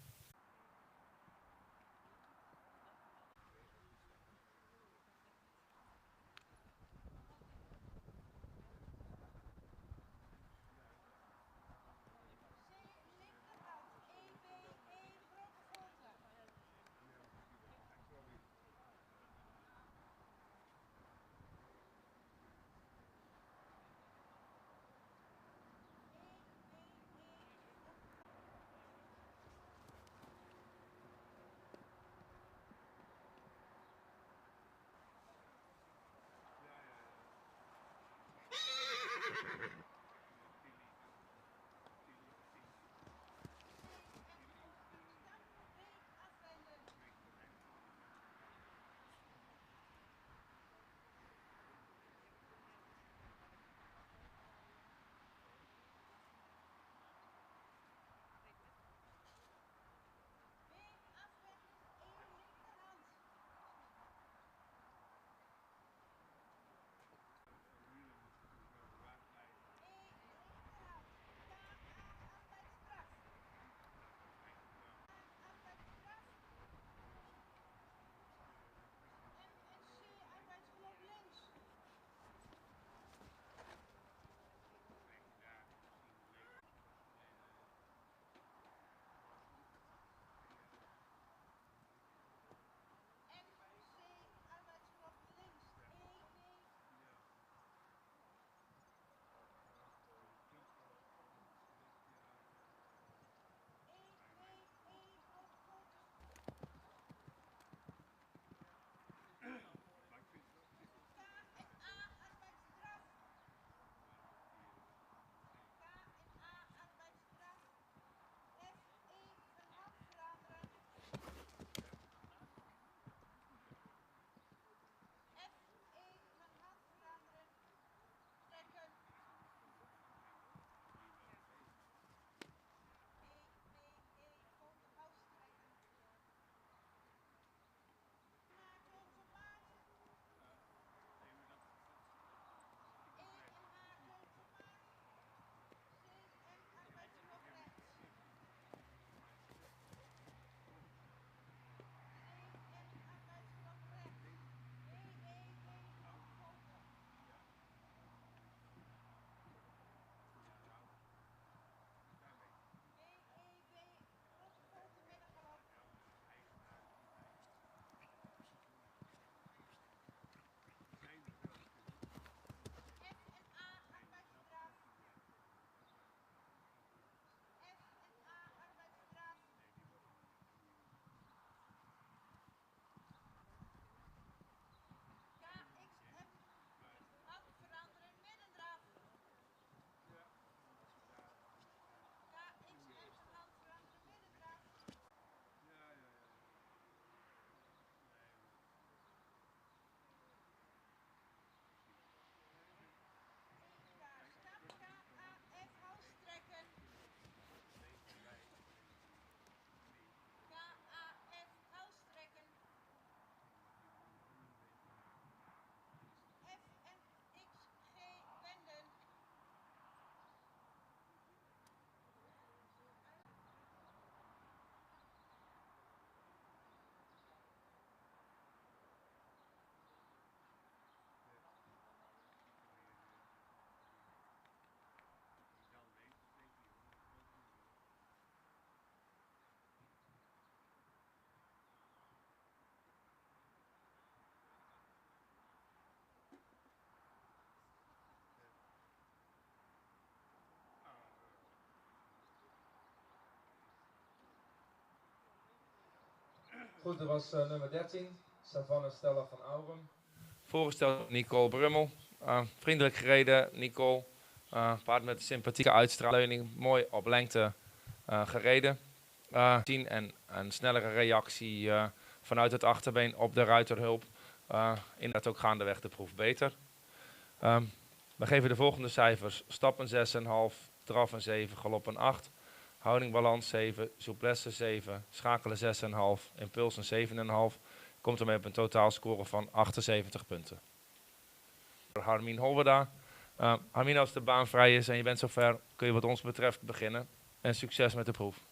Goed, dat was nummer 13, Savannah Stella van Aurum. Voorgesteld Nicole Brummel. Vriendelijk gereden, Nicole. Paard met een sympathieke uitstraling, mooi op lengte gereden. Zien en een snellere reactie vanuit het achterbeen op de ruiterhulp. Inderdaad ook gaandeweg de proef beter. We geven de volgende cijfers. Stap een 6,5, draf een 7, galop een 8. Houding balans 7, souplesse 7, schakelen 6,5, impuls een 7,5. Komt ermee op een totaalscore van 78 punten. Harmien Holwerda. Harmien, als de baan vrij is en je bent zover, kun je wat ons betreft beginnen. En succes met de proef.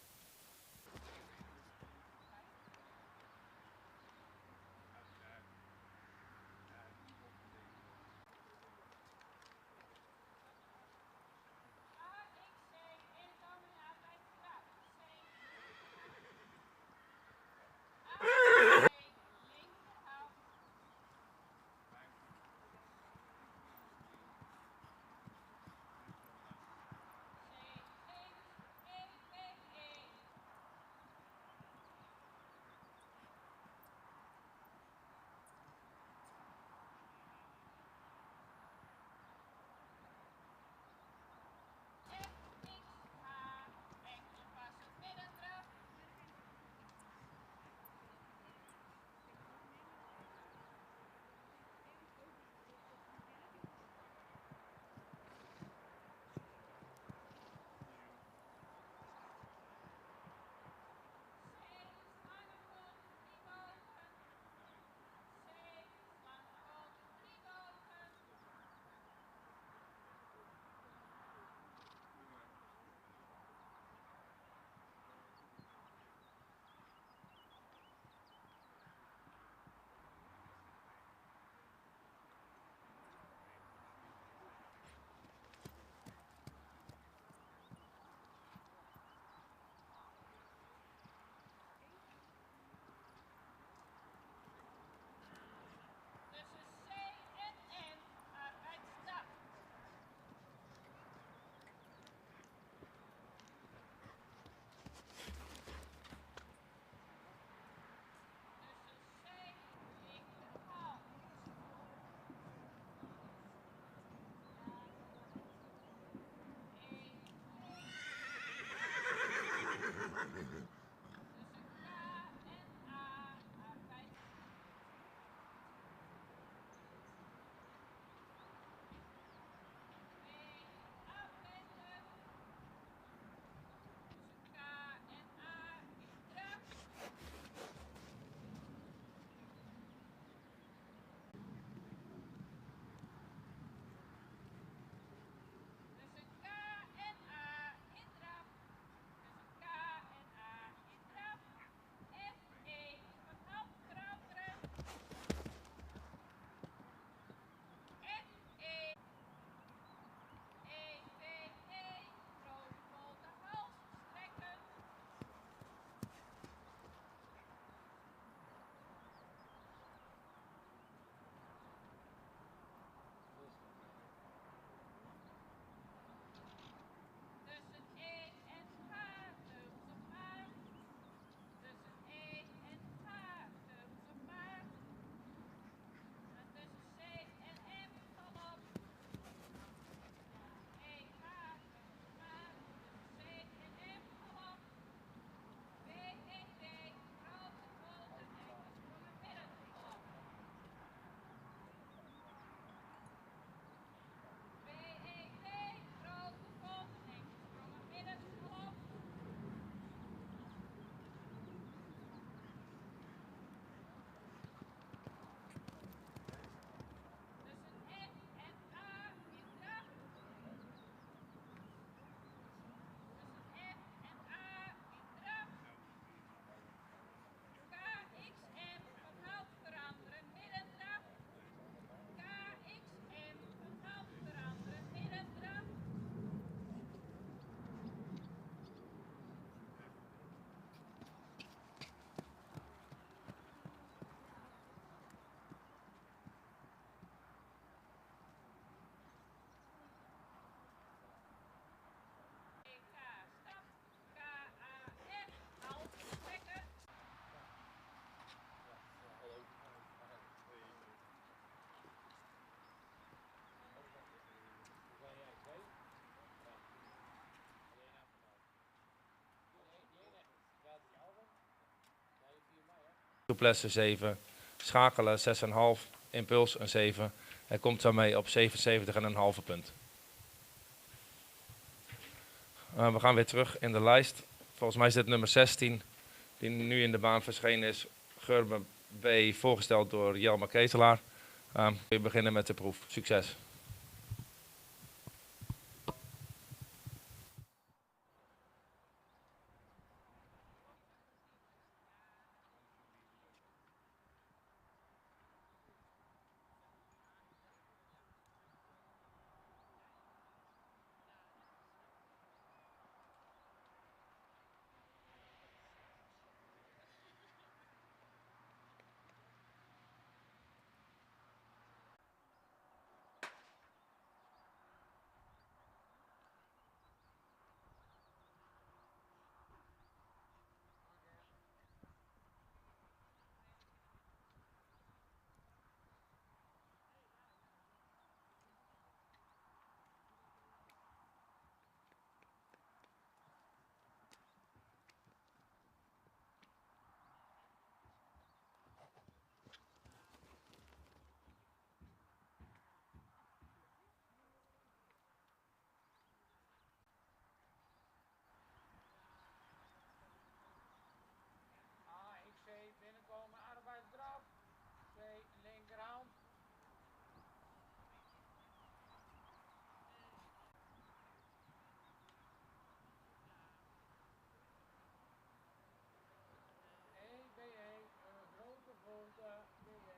Souplesse 7, schakelen 6,5, impuls een 7. Hij komt daarmee op 77,5 punt. We gaan weer terug in de lijst. Volgens mij is dit nummer 16, die nu in de baan verschenen is. Gerben B, voorgesteld door Jelmer Ketelaar. We beginnen met de proef. Succes. AXC binnenkomen, arbeidsdraf. C, linkerhand. BE, grote volte, BE.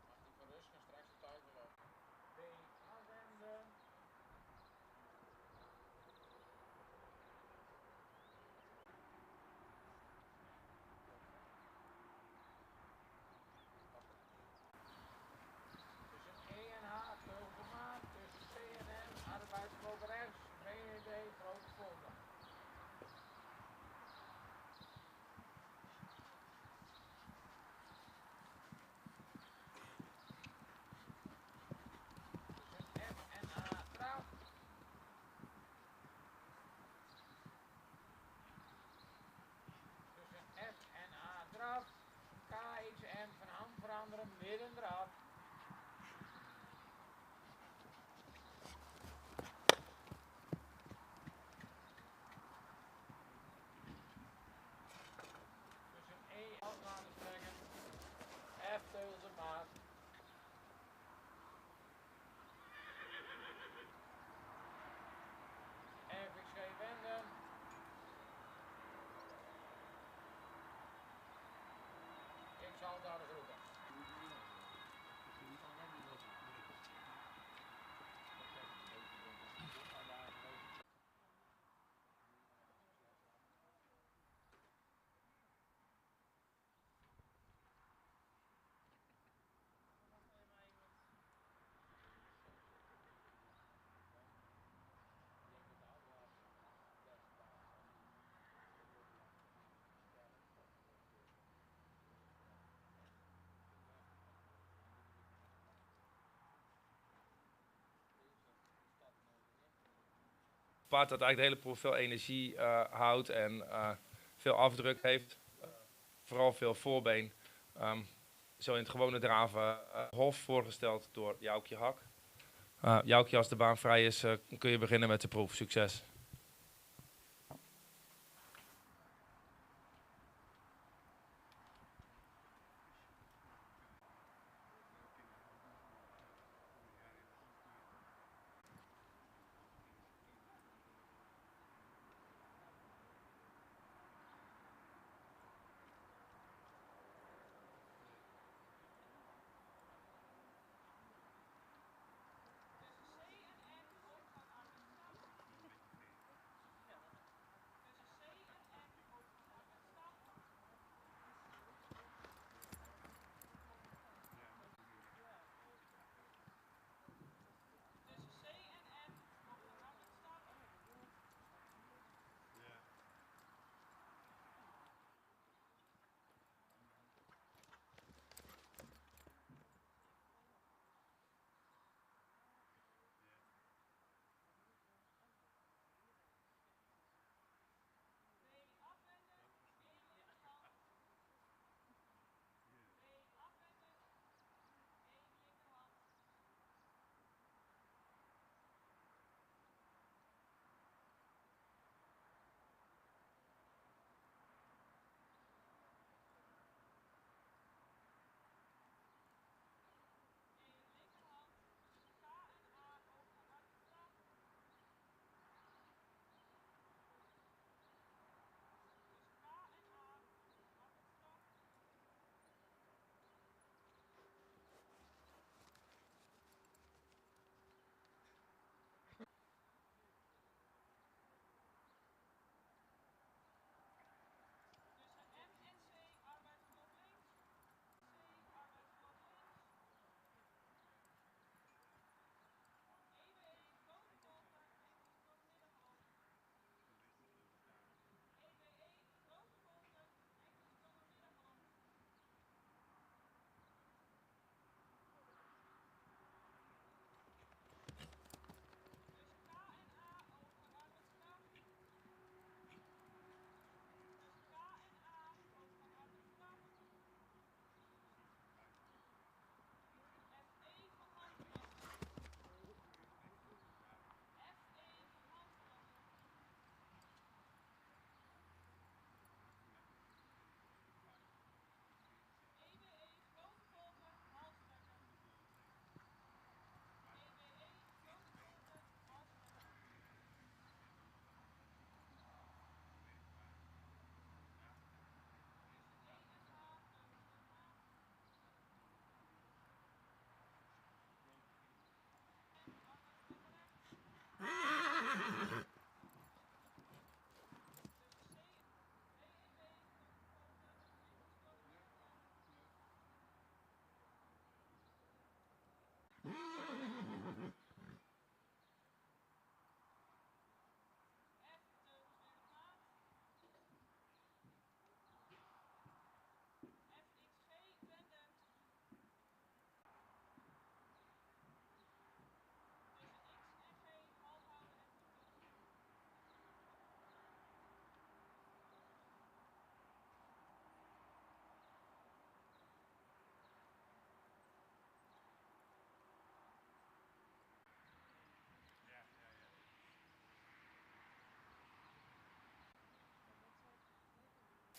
Mag niet verrusten, straks de tijd weer op. B, afwenden. Tussen E en H, Teugemaat. Tussen C en M, arbeidsblok rechts. BED, grote volte. Tussen F en A, draf. Tussen F en A, draf. KXM van hand veranderen, midden eraf. Tussen E en laten springen. F teugels en maat. FXG wenden. Ik zal daar eens roepen. Paard dat eigenlijk de hele proef veel energie houdt en veel afdruk heeft. Vooral veel voorbeen. Zo in het gewone draven Hof voorgesteld door Joukje Hak. Joukje, als de baan vrij is, kun je beginnen met de proef. Succes.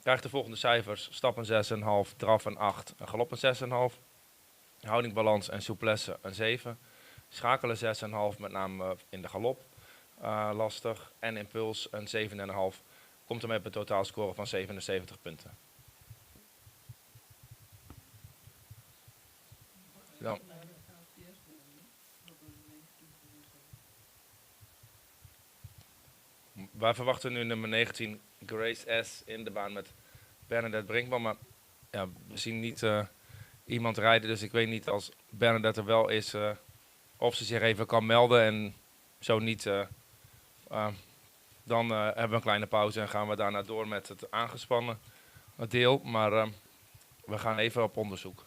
krijgt de volgende cijfers: stap een 6,5, draf een 8, een galop een 6,5, houding, balans en souplesse een 7, schakelen 6,5, met name in de galop lastig, en impuls een 7,5. Komt ermee op een totaalscore van 77 punten. Dan. Wij verwachten nu nummer 19, Grace S. in de baan met Bernadette Brinkman. Maar ja, we zien niet iemand rijden, dus ik weet niet als Bernadette er wel is of ze zich even kan melden. En zo niet, dan hebben we een kleine pauze en gaan we daarna door met het aangespannen deel. Maar we gaan even op onderzoek.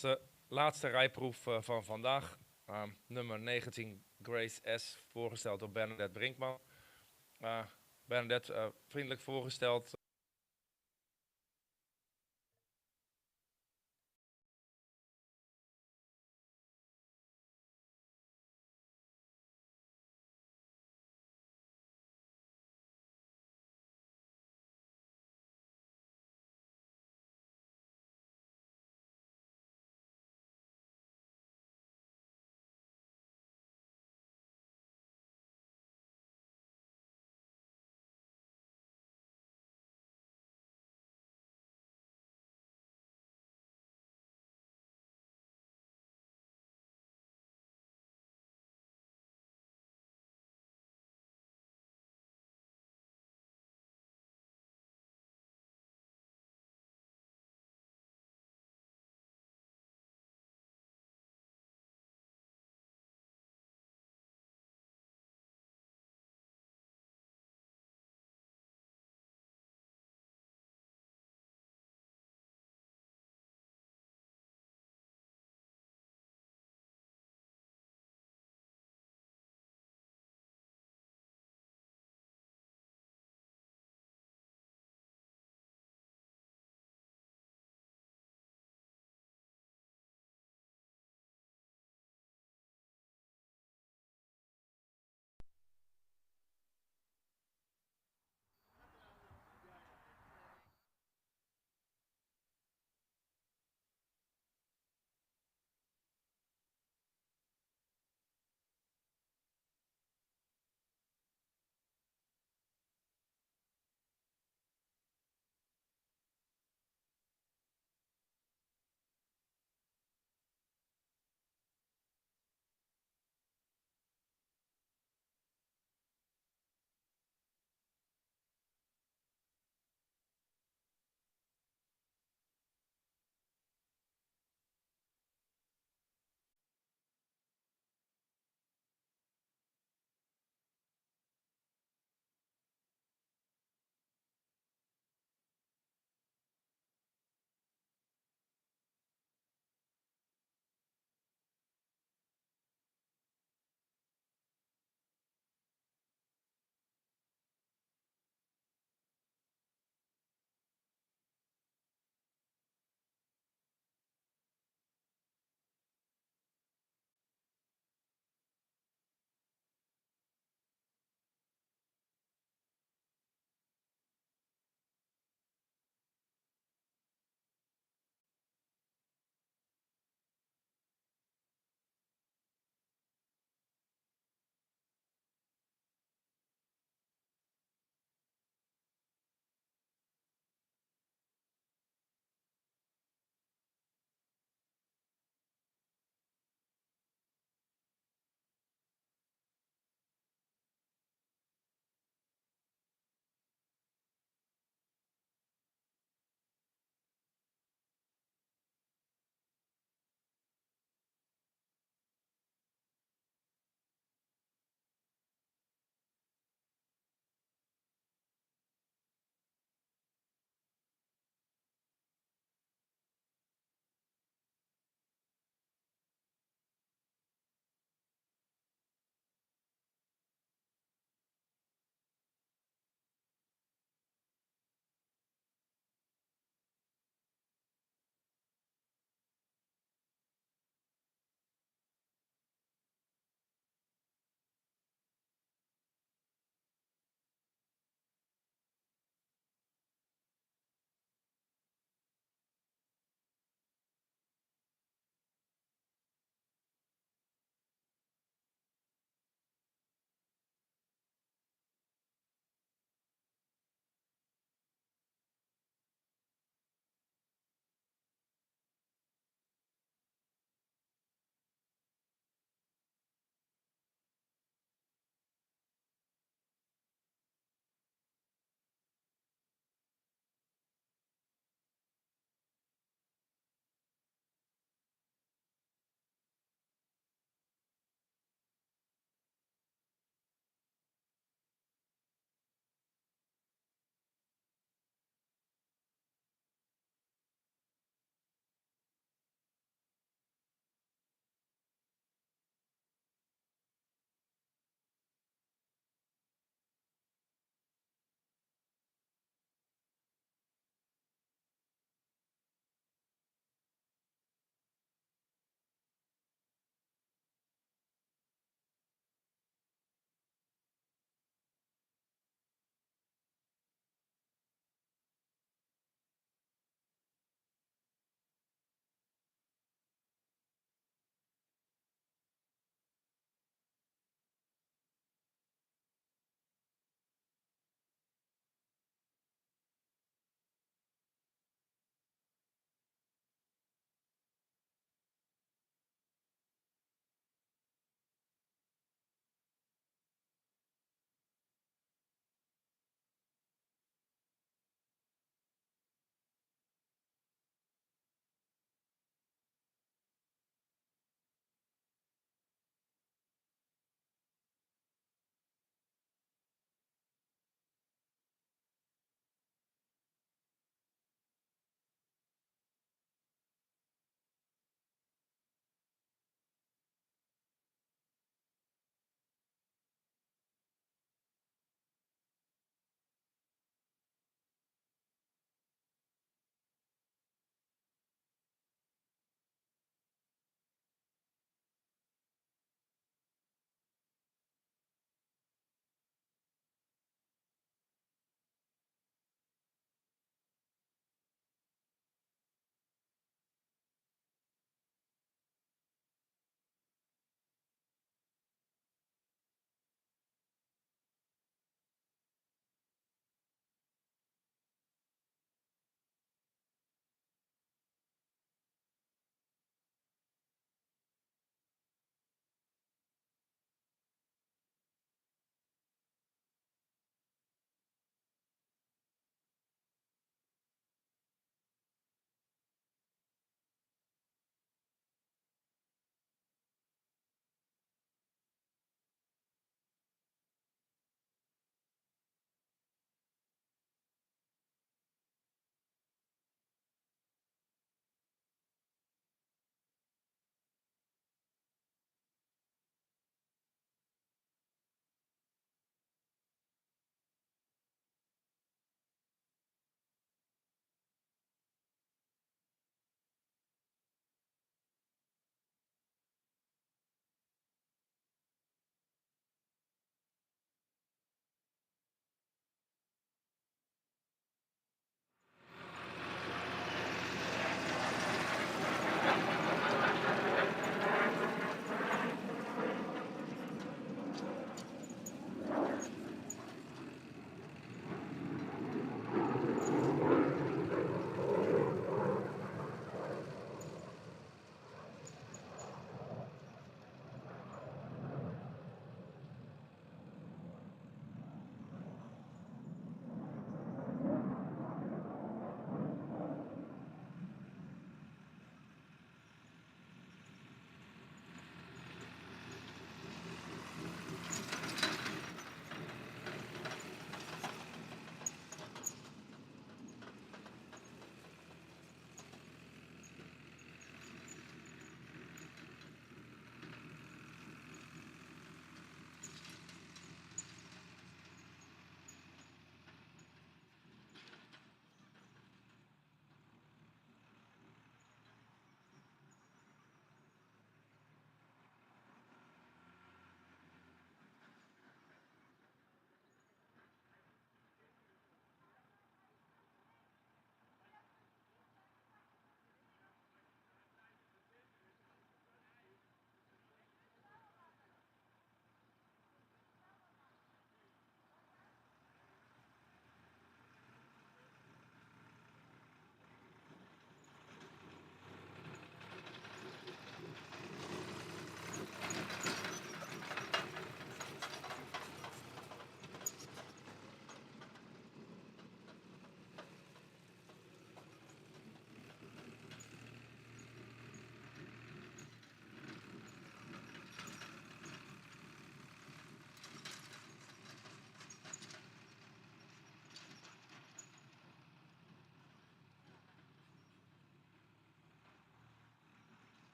De laatste rijproef van vandaag. Nummer 19 Grace S. Voorgesteld door Bernadette Brinkman. Bernadette, vriendelijk voorgesteld.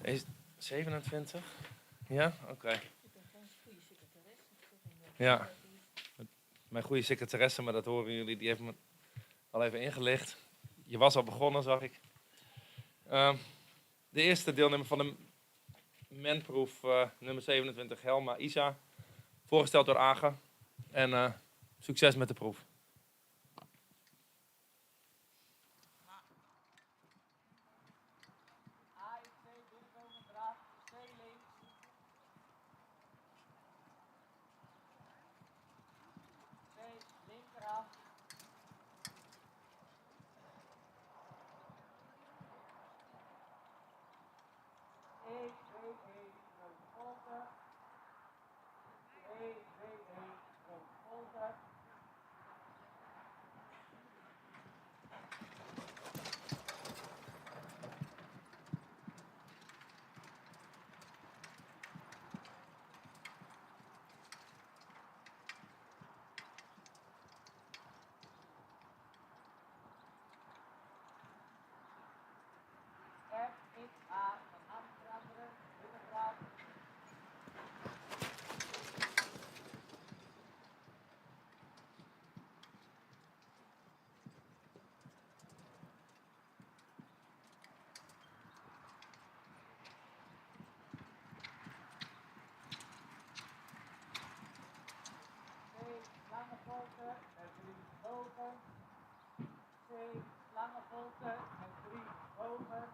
Is 27? Ja? Oké. Ja. Mijn goede secretaresse, maar dat horen jullie, die heeft me al even ingelicht. Je was al begonnen, zag ik. De eerste deelnemer van de menproef, nummer 27, Helma Isa. Voorgesteld door Age. En succes met de proef. AXC binnenkomen, draf, C links. C linkeraf. E, B, E, grote volte. E, B, E, grote volte. F, X, A, van hand veranderen, binnendraf. C, lange volte, met 3 boven. C, lange volte, met 3 boven.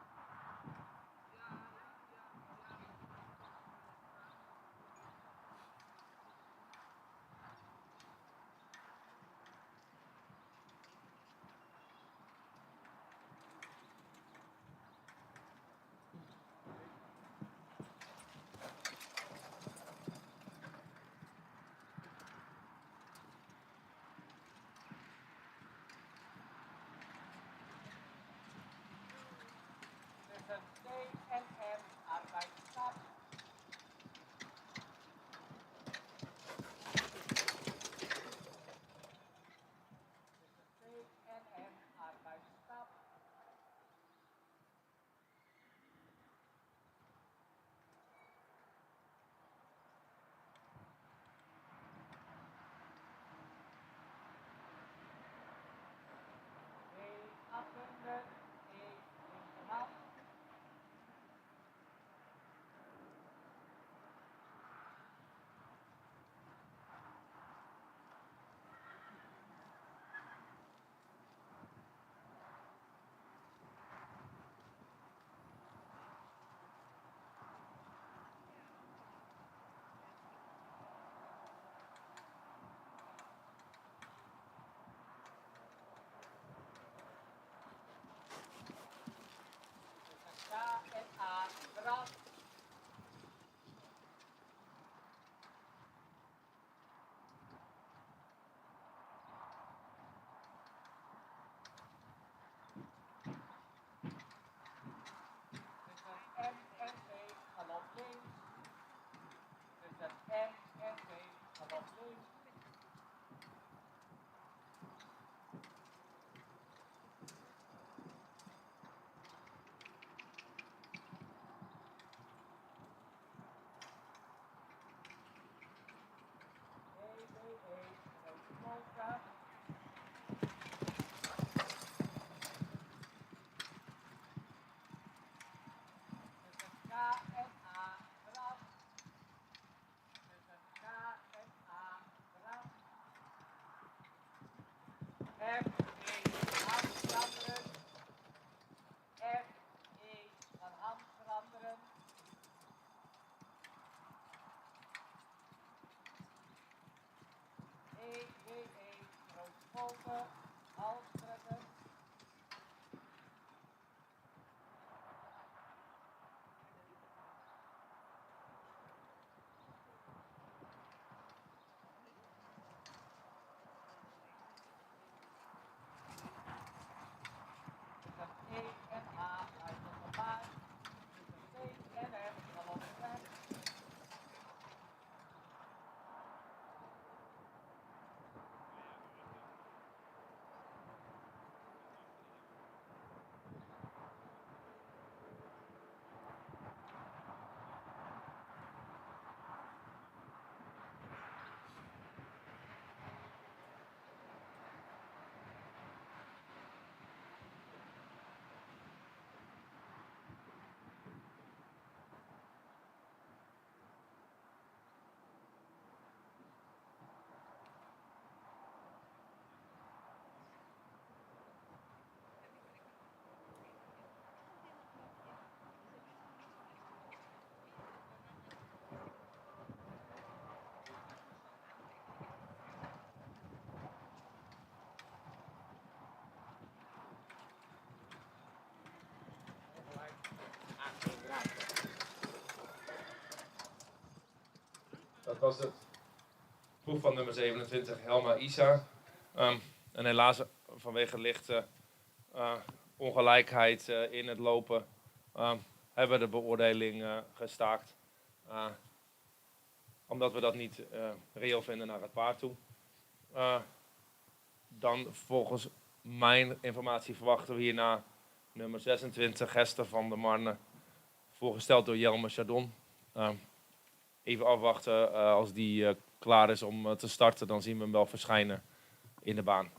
Tussen C en M, arbeidsstap. Tussen C en M, arbeidsstap. D, afwenden, E, linkerhand. Tussen K en A, draf. Tussen M en C, galop links. Tussen M en C, galop links. E, B, E, grote volte. Tussen K en A, draf. Tussen K en A, draf. F, E, hand veranderen. F, E, van hand veranderen. E, B, E, grote volte. Hals trekken. Tussen E en A, uit op de baan. Tussen C en M, galop rechts. was de proef van nummer 27, Helma Isa. En helaas vanwege lichte ongelijkheid in het lopen hebben we de beoordeling gestaakt. Omdat we dat niet reëel vinden naar het paard toe. Dan volgens mijn informatie verwachten we hierna nummer 26, Hester van der Marne. Voorgesteld door Jelmer Chardon. Even afwachten als die klaar is om te starten, dan zien we hem wel verschijnen in de baan.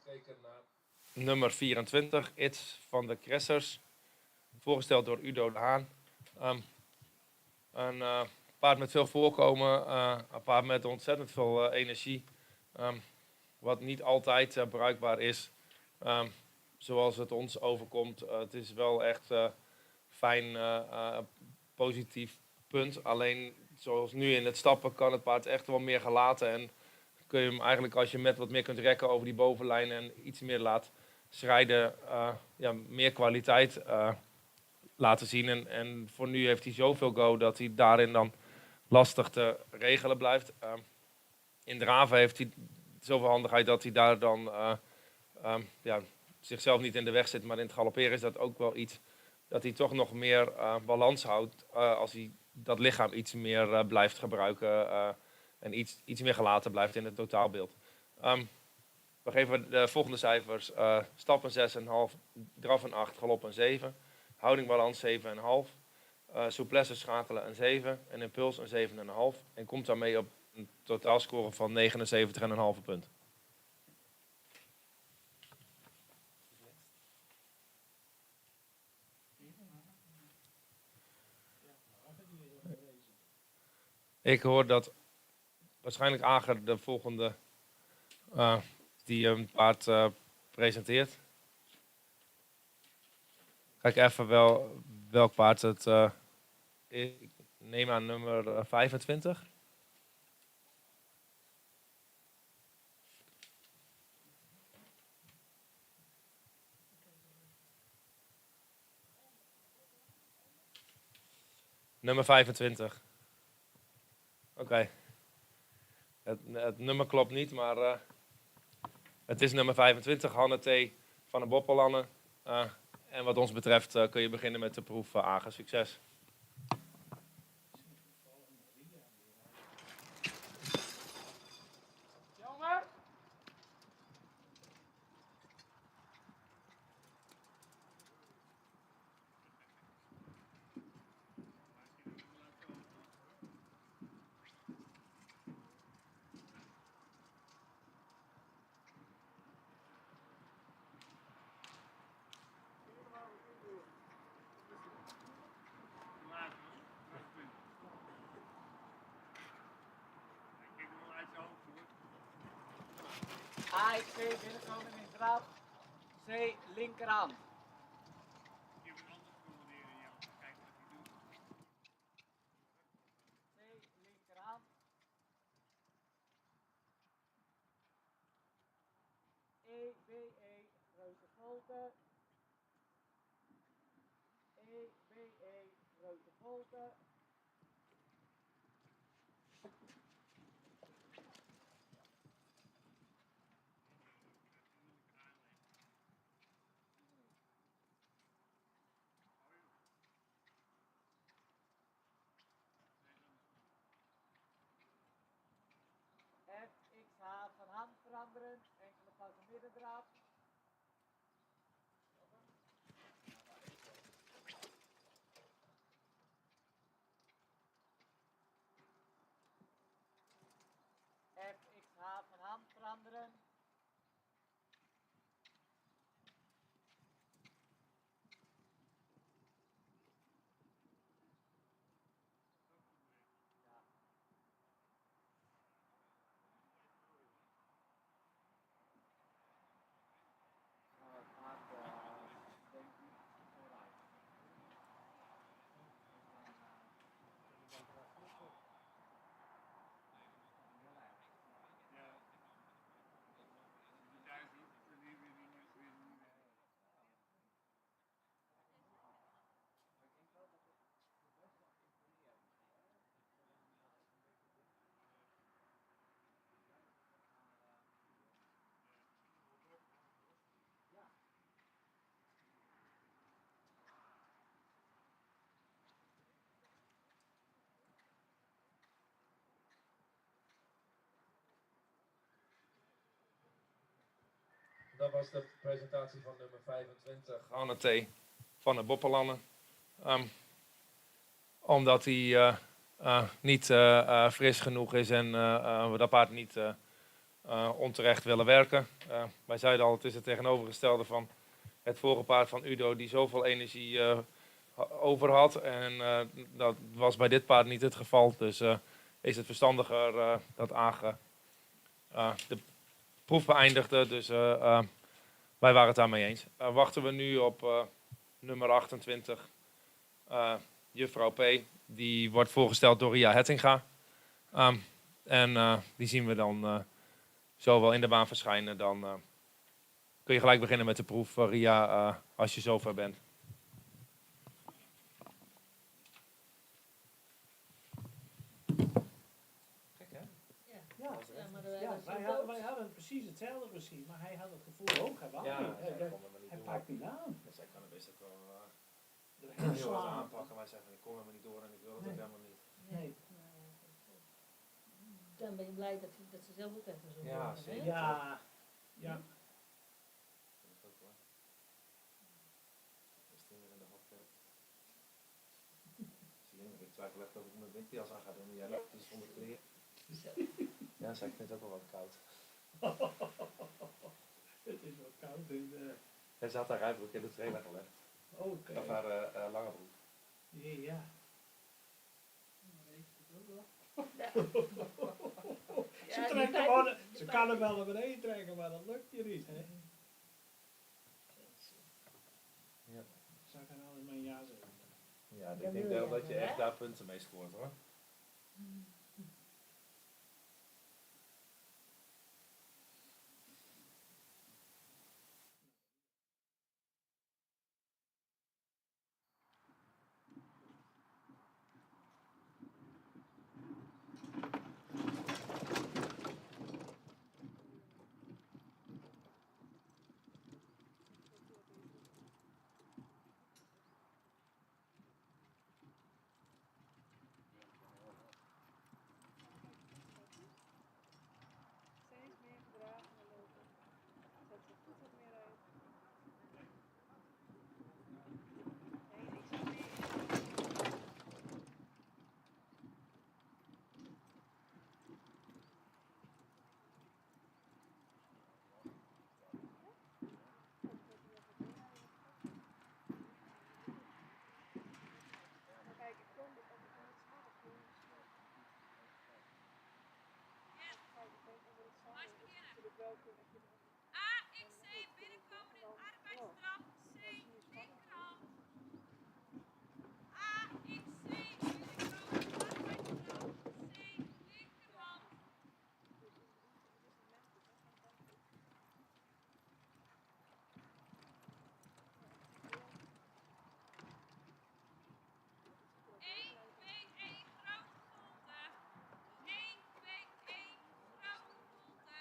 gekeken naar nummer 24, It's van de Cressers. Voorgesteld door Udo de Haan. Een paard met veel voorkomen, een paard met ontzettend veel energie. Wat niet altijd bruikbaar is, zoals het ons overkomt. Het is wel echt fijn, positief punt. Alleen zoals nu in het stappen kan het paard echt wel meer gelaten. En kun je hem eigenlijk, als je met wat meer kunt rekken over die bovenlijn en iets meer laat schrijden, meer kwaliteit laten zien. En voor nu heeft hij zoveel go dat hij daarin dan lastig te regelen blijft. In draven heeft hij zoveel handigheid dat hij daar dan zichzelf niet in de weg zit. Maar in het galopperen is dat ook wel iets dat hij toch nog meer balans houdt als hij dat lichaam iets meer blijft gebruiken en iets meer gelaten blijft in het totaalbeeld. We geven de volgende cijfers. Stap een 6,5, draf een 8, galop een 7. Houding balans 7,5. Souplesse schakelen een 7 en impuls een 7,5. En komt daarmee op een totaalscore van 79,5 punt. Ik hoor dat waarschijnlijk Ager de volgende die een paard presenteert. Kijk even welk paard het is. Ik neem aan nummer 25. Nummer 25. Oké. Het nummer klopt niet, maar het is nummer 25, Hanne T. van de Boppelanne. En wat ons betreft kun je beginnen met de proef Ager. Succes. Jongen! A, ik C, binnenkomen in draf. C, linkerhand. C, linkerhand. E, B, E, grote volte. E, B, E, grote volte. F, X, H, van hand veranderen. Enkele passen middendraad. F, X, H, van hand veranderen. Dat was de presentatie van nummer 25, Hanne T. van de Boppelanne. Omdat hij niet fris genoeg is en we dat paard niet onterecht willen werken. Wij zeiden al, het is het tegenovergestelde van het vorige paard van Udo, die zoveel energie over had. En dat was bij dit paard niet het geval. Dus is het verstandiger dat Aage de proef beëindigde. Dus wij waren het daarmee eens. Wachten we nu op nummer 28, Juffrouw P. Die wordt voorgesteld door Ria Hettinga. Die zien we dan zo wel in de baan verschijnen. Dan kun je gelijk beginnen met de proef, Ria, als je zover bent. Wij hadden precies hetzelfde gezien, maar hij had het gevoel ook. Hij pakt niet aan. Dus hij kan het best ook wel Heel heel hard slaan. aanpakken. Maar hij zegt, ik kom helemaal niet door en ik wil het ook helemaal niet. Nee. Dan ben je blij dat ze zelf ook even zo Ja, doen, hè? zeker. Ja. Ja. Dat is ook wel. Dat is weer in de hoogte. Zie je, ik twijfel echt of ik mijn windjas aan ga doen. Jij loopt dus zonder kleren. Ja, zeg, ik vind het ook wel wat koud. Het is wel koud. En, Hij zat haar rijbroek in de trailer gelegd. oké. Of haar lange broek. Ja. Ze kan hem wel naar beneden trekken, maar dat lukt je niet, hè? Ja. Zou ik dan altijd mijn ja zeggen? Ja, ik Dat denk wil wel je dat je wel, echt hè? daar punten mee scoort, hoor. Steeds meer gedragen en lopen. Zet zijn voet wat meer uit. Nee, niks aan meer. Maar kijk, ik kom op het zwaar. AXC binnenkomen in arbeidsdracht. C linkerhand. AXC binnenkomen in arbeidsdracht. C linkerhand. 1, 2, 1, grote volte. 1, 2, 1, grote volte.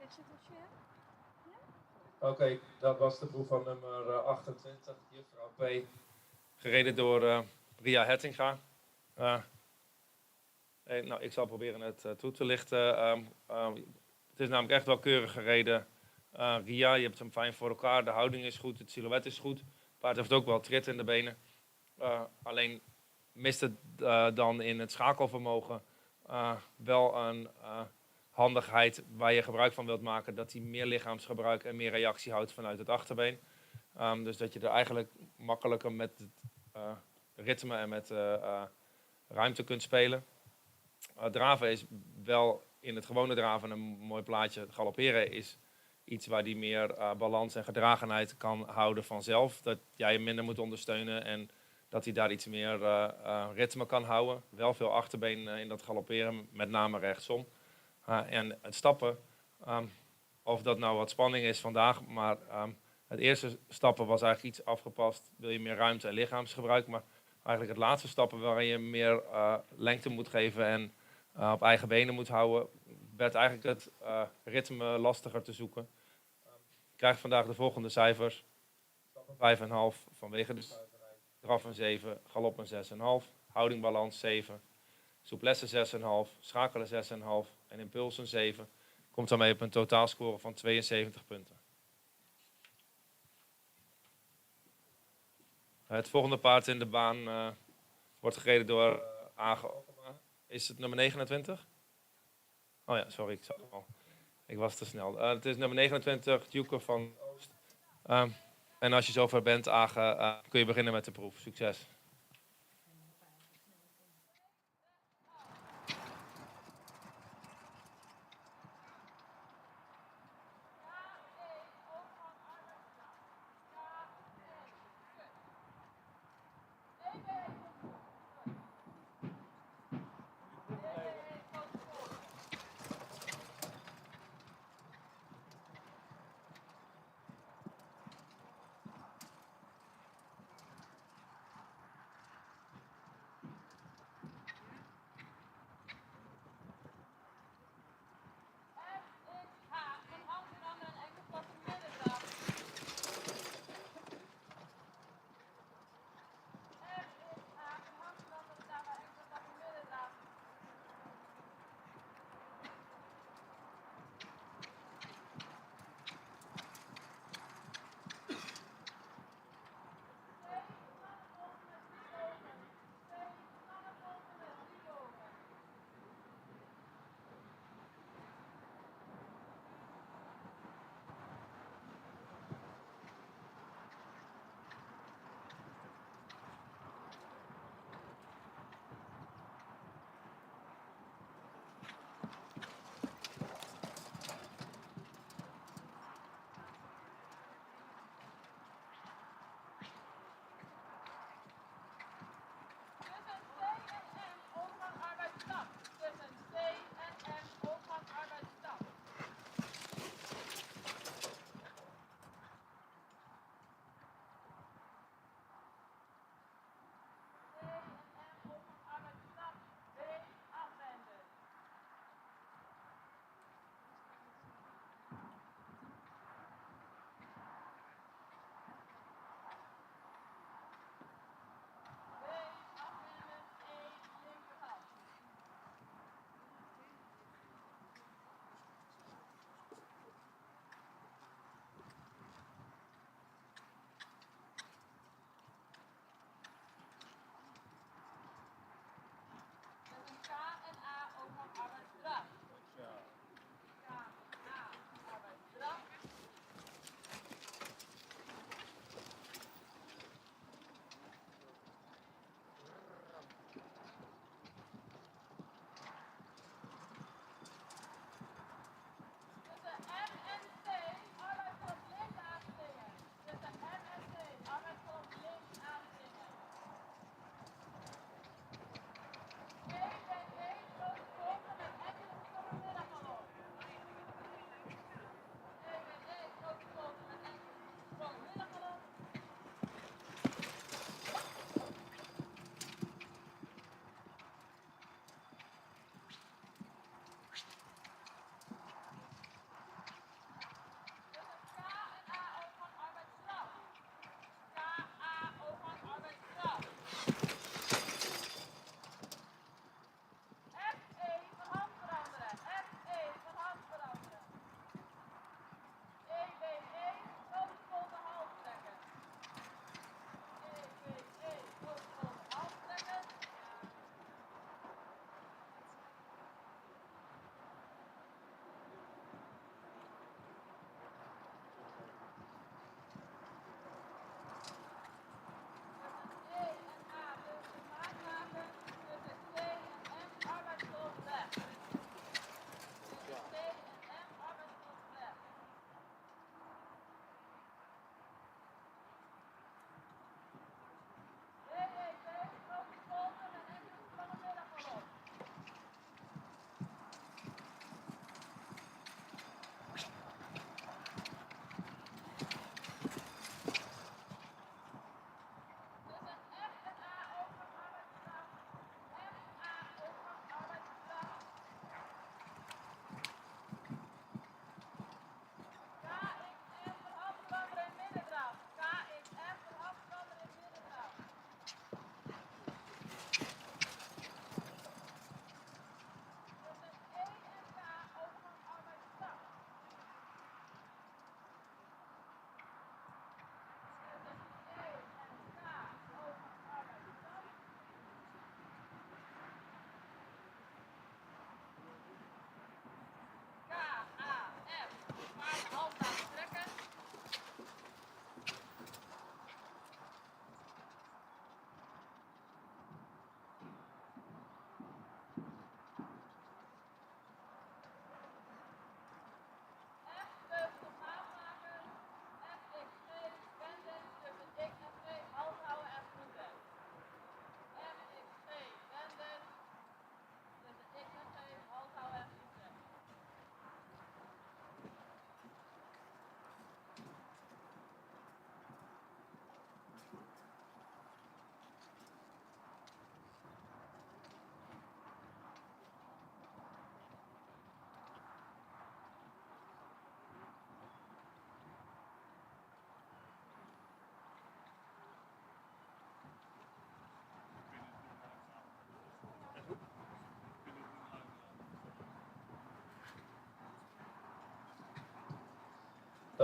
Exit-share? Oké, dat was de proef van nummer 28, juffrouw P. Gereden door Ria Hettinga. Nou, ik zal proberen het toe te lichten. Het is namelijk echt wel keurig gereden. Ria, je hebt hem fijn voor elkaar. De houding is goed, het silhouet is goed. Het paard heeft ook wel trit in de benen. Alleen mist het dan in het schakelvermogen wel een handigheid waar je gebruik van wilt maken. Dat hij meer lichaamsgebruik en meer reactie houdt vanuit het achterbeen. Dus dat je er eigenlijk makkelijker met het ritme en met ruimte kunt spelen. Draven is wel in het gewone draven een mooi plaatje. Het galopperen is iets waar die meer balans en gedragenheid kan houden vanzelf. Dat jij hem minder moet ondersteunen en dat hij daar iets meer ritme kan houden. Wel veel achterbeen in dat galopperen, met name rechtsom. En het stappen, of dat nou wat spanning is vandaag, maar het eerste stappen was eigenlijk iets afgepast. Wil je meer ruimte en lichaamsgebruik, maar eigenlijk het laatste stappen waarin je meer lengte moet geven en op eigen benen moet houden, werd eigenlijk het ritme lastiger te zoeken. Je krijgt vandaag de volgende cijfers. 5,5 vanwege de stuiterij. Draf een 7, galop een 6,5, houdingbalans 7, souplesse 6,5, schakelen 6,5 en impuls een 7. Komt daarmee op een totaalscore van 72 punten. Het volgende paard in de baan wordt gereden door Age Okema. Is het nummer 29? Oh ja, sorry, ik zag het al. Ik was te snel. Het is nummer 29, Duke van Oost. En als je zover bent, Age, kun je beginnen met de proef. Succes.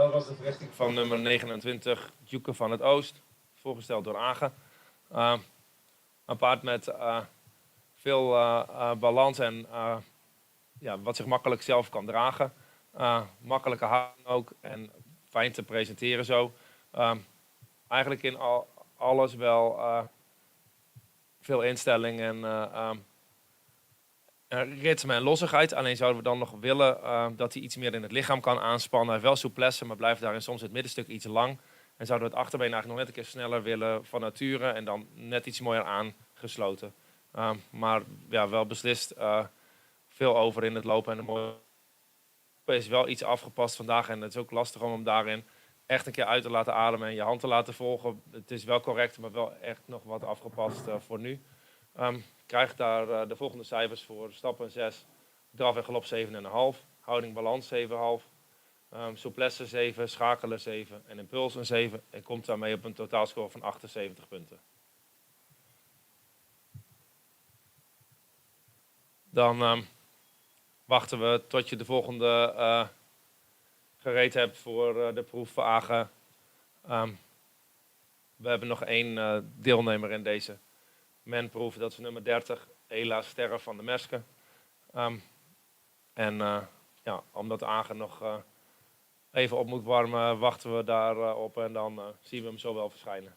Dat was de verrichting van nummer 29, Joeke van het Oost, voorgesteld door Agen. Een paard met veel balans en wat zich makkelijk zelf kan dragen. Makkelijke houding ook en fijn te presenteren zo. Eigenlijk in alles wel veel instelling en ritme en lossigheid. Alleen zouden we dan nog willen dat hij iets meer in het lichaam kan aanspannen. Hij heeft wel souplesse, maar blijft daarin soms het middenstuk iets lang. En zouden we het achterbeen eigenlijk nog net een keer sneller willen van nature en dan net iets mooier aangesloten. Maar ja, wel beslist veel over in het lopen. En de mooie is wel iets afgepast vandaag. En het is ook lastig om hem daarin echt een keer uit te laten ademen en je hand te laten volgen. Het is wel correct, maar wel echt nog wat afgepast voor nu. Krijg daar de volgende cijfers voor. Stappen 6, draf en galop 7,5. Houding balans 7,5. Souplesse 7, schakelen 7 en impuls een 7. En komt daarmee op een totaalscore van 78 punten. Dan wachten we tot je de volgende gereed hebt voor de proef voor Agen. We hebben nog 1 deelnemer in deze menproef. Dat is nummer 30, Ela Sterre van de Merske. Omdat Agen nog even op moet warmen, wachten we daarop en dan zien we hem zo wel verschijnen.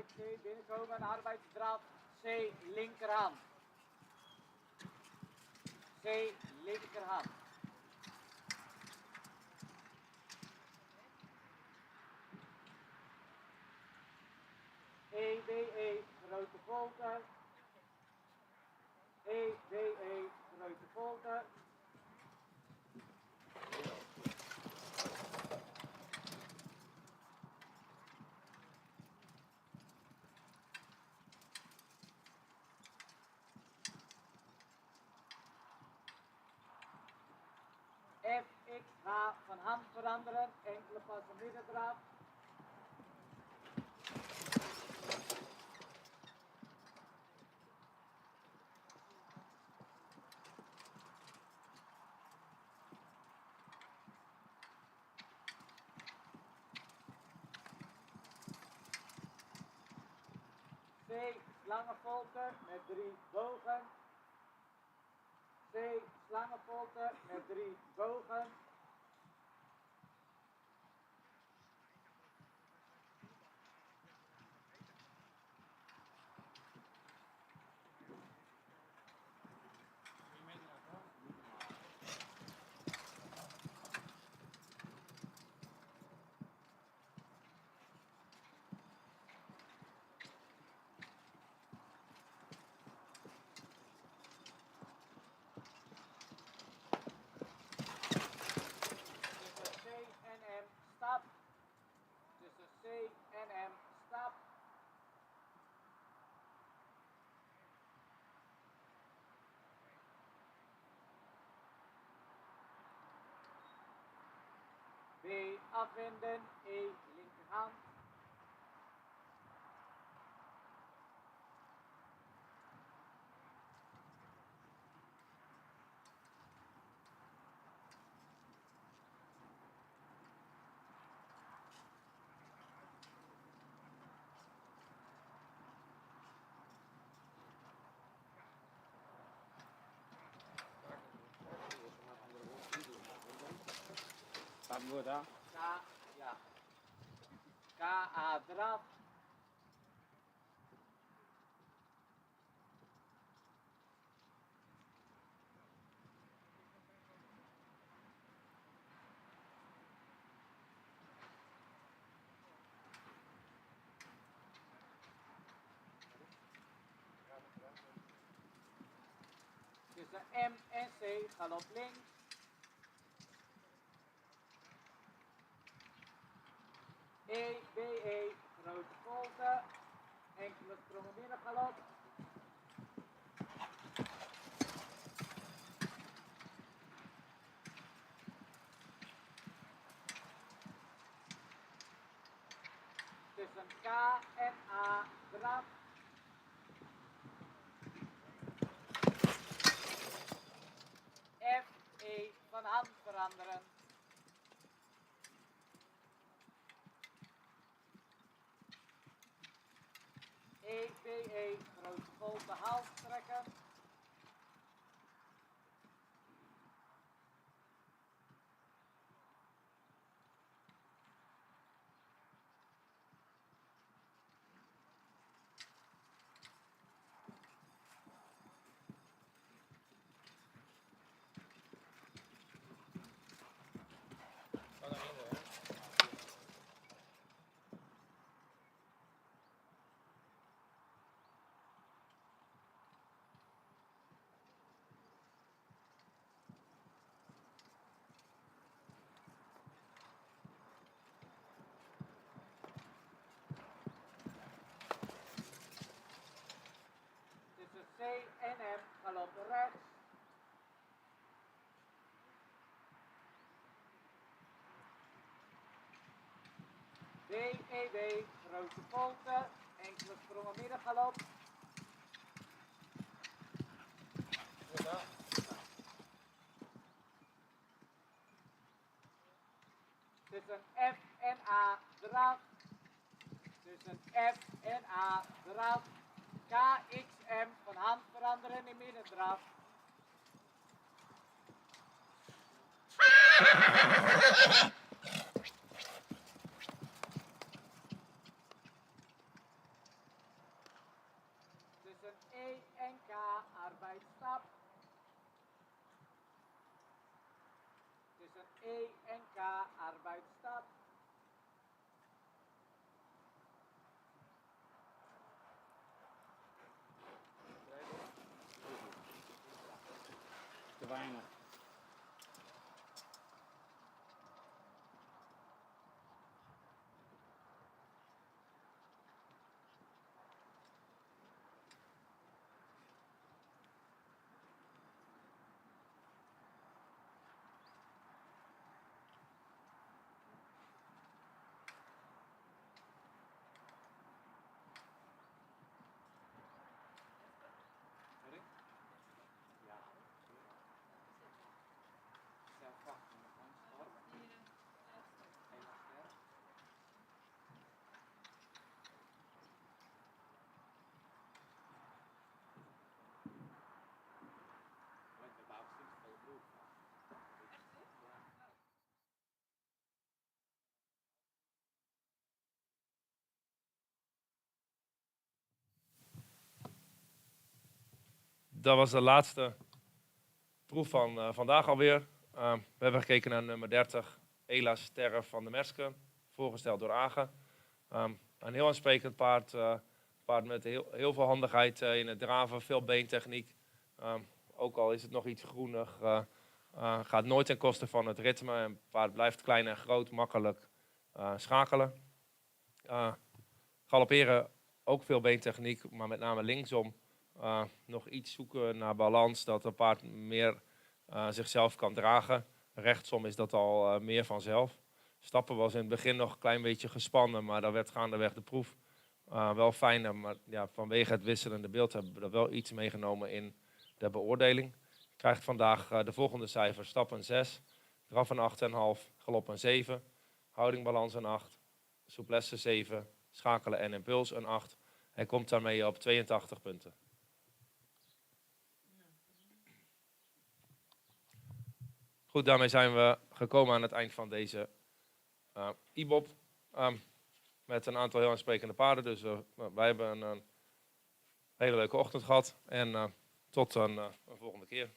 C, binnenkomen, arbeidsdraf. C, linkerhand. C, linkerhand. EBE, grote volte. EBE, grote volte. FXH van hand veranderen, enkele passen middendraaf. C, slangenvolte met 3 bogen. C, slangenvolte met 3 bogen. Stap. Tussen C en M, stap. B, afwenden. E, linkerhand. Staat goed, hè? K, ja. KA draf. Tussen M en C, galop links. E, BE, grote volte. Enkele sprongen binnen galop. Tussen K en A, draf. F, E, van hand veranderen. E, BE, grote volte, hals trekken. Tussen C en M, galop rechts. D, E, B, grote volte. Enkele sprongen middengalop. Tussen F en A, draf. Tussen F en A, draf. KXM, van hand veranderen in middendraf. tussen E en K, arbeid start. Te weinig. Sorry? Ja. Zelf wachten, dan start. Helemaal sterk. Want de bouwstuk is volle proef. Dat was de laatste proef van vandaag alweer. We hebben gekeken naar nummer 30, Ela Sterre van de Merske, voorgesteld door Agen. Een heel aansprekend paard, paard met heel veel handigheid in het draven, veel beentechniek. Ook al is het nog iets groenig, gaat nooit ten koste van het ritme. Het paard blijft klein en groot, makkelijk schakelen. Galopperen, ook veel beentechniek, maar met name linksom. Nog iets zoeken naar balans, dat een paard meer zichzelf kan dragen. Rechtsom is dat al meer vanzelf. Stappen was in het begin nog een klein beetje gespannen, maar dan werd gaandeweg de proef wel fijner. Maar ja, vanwege het wisselende beeld hebben we er wel iets meegenomen in de beoordeling. Je krijgt vandaag de volgende cijfers: stap een 6, draf een 8,5, galop een 7, houding balans een 8, souplesse 7, schakelen en impuls een 8. Hij komt daarmee op 82 punten. Goed, daarmee zijn we gekomen aan het eind van deze IBOP. Met een aantal heel aansprekende paarden. Dus wij hebben een hele leuke ochtend gehad. En tot een volgende keer.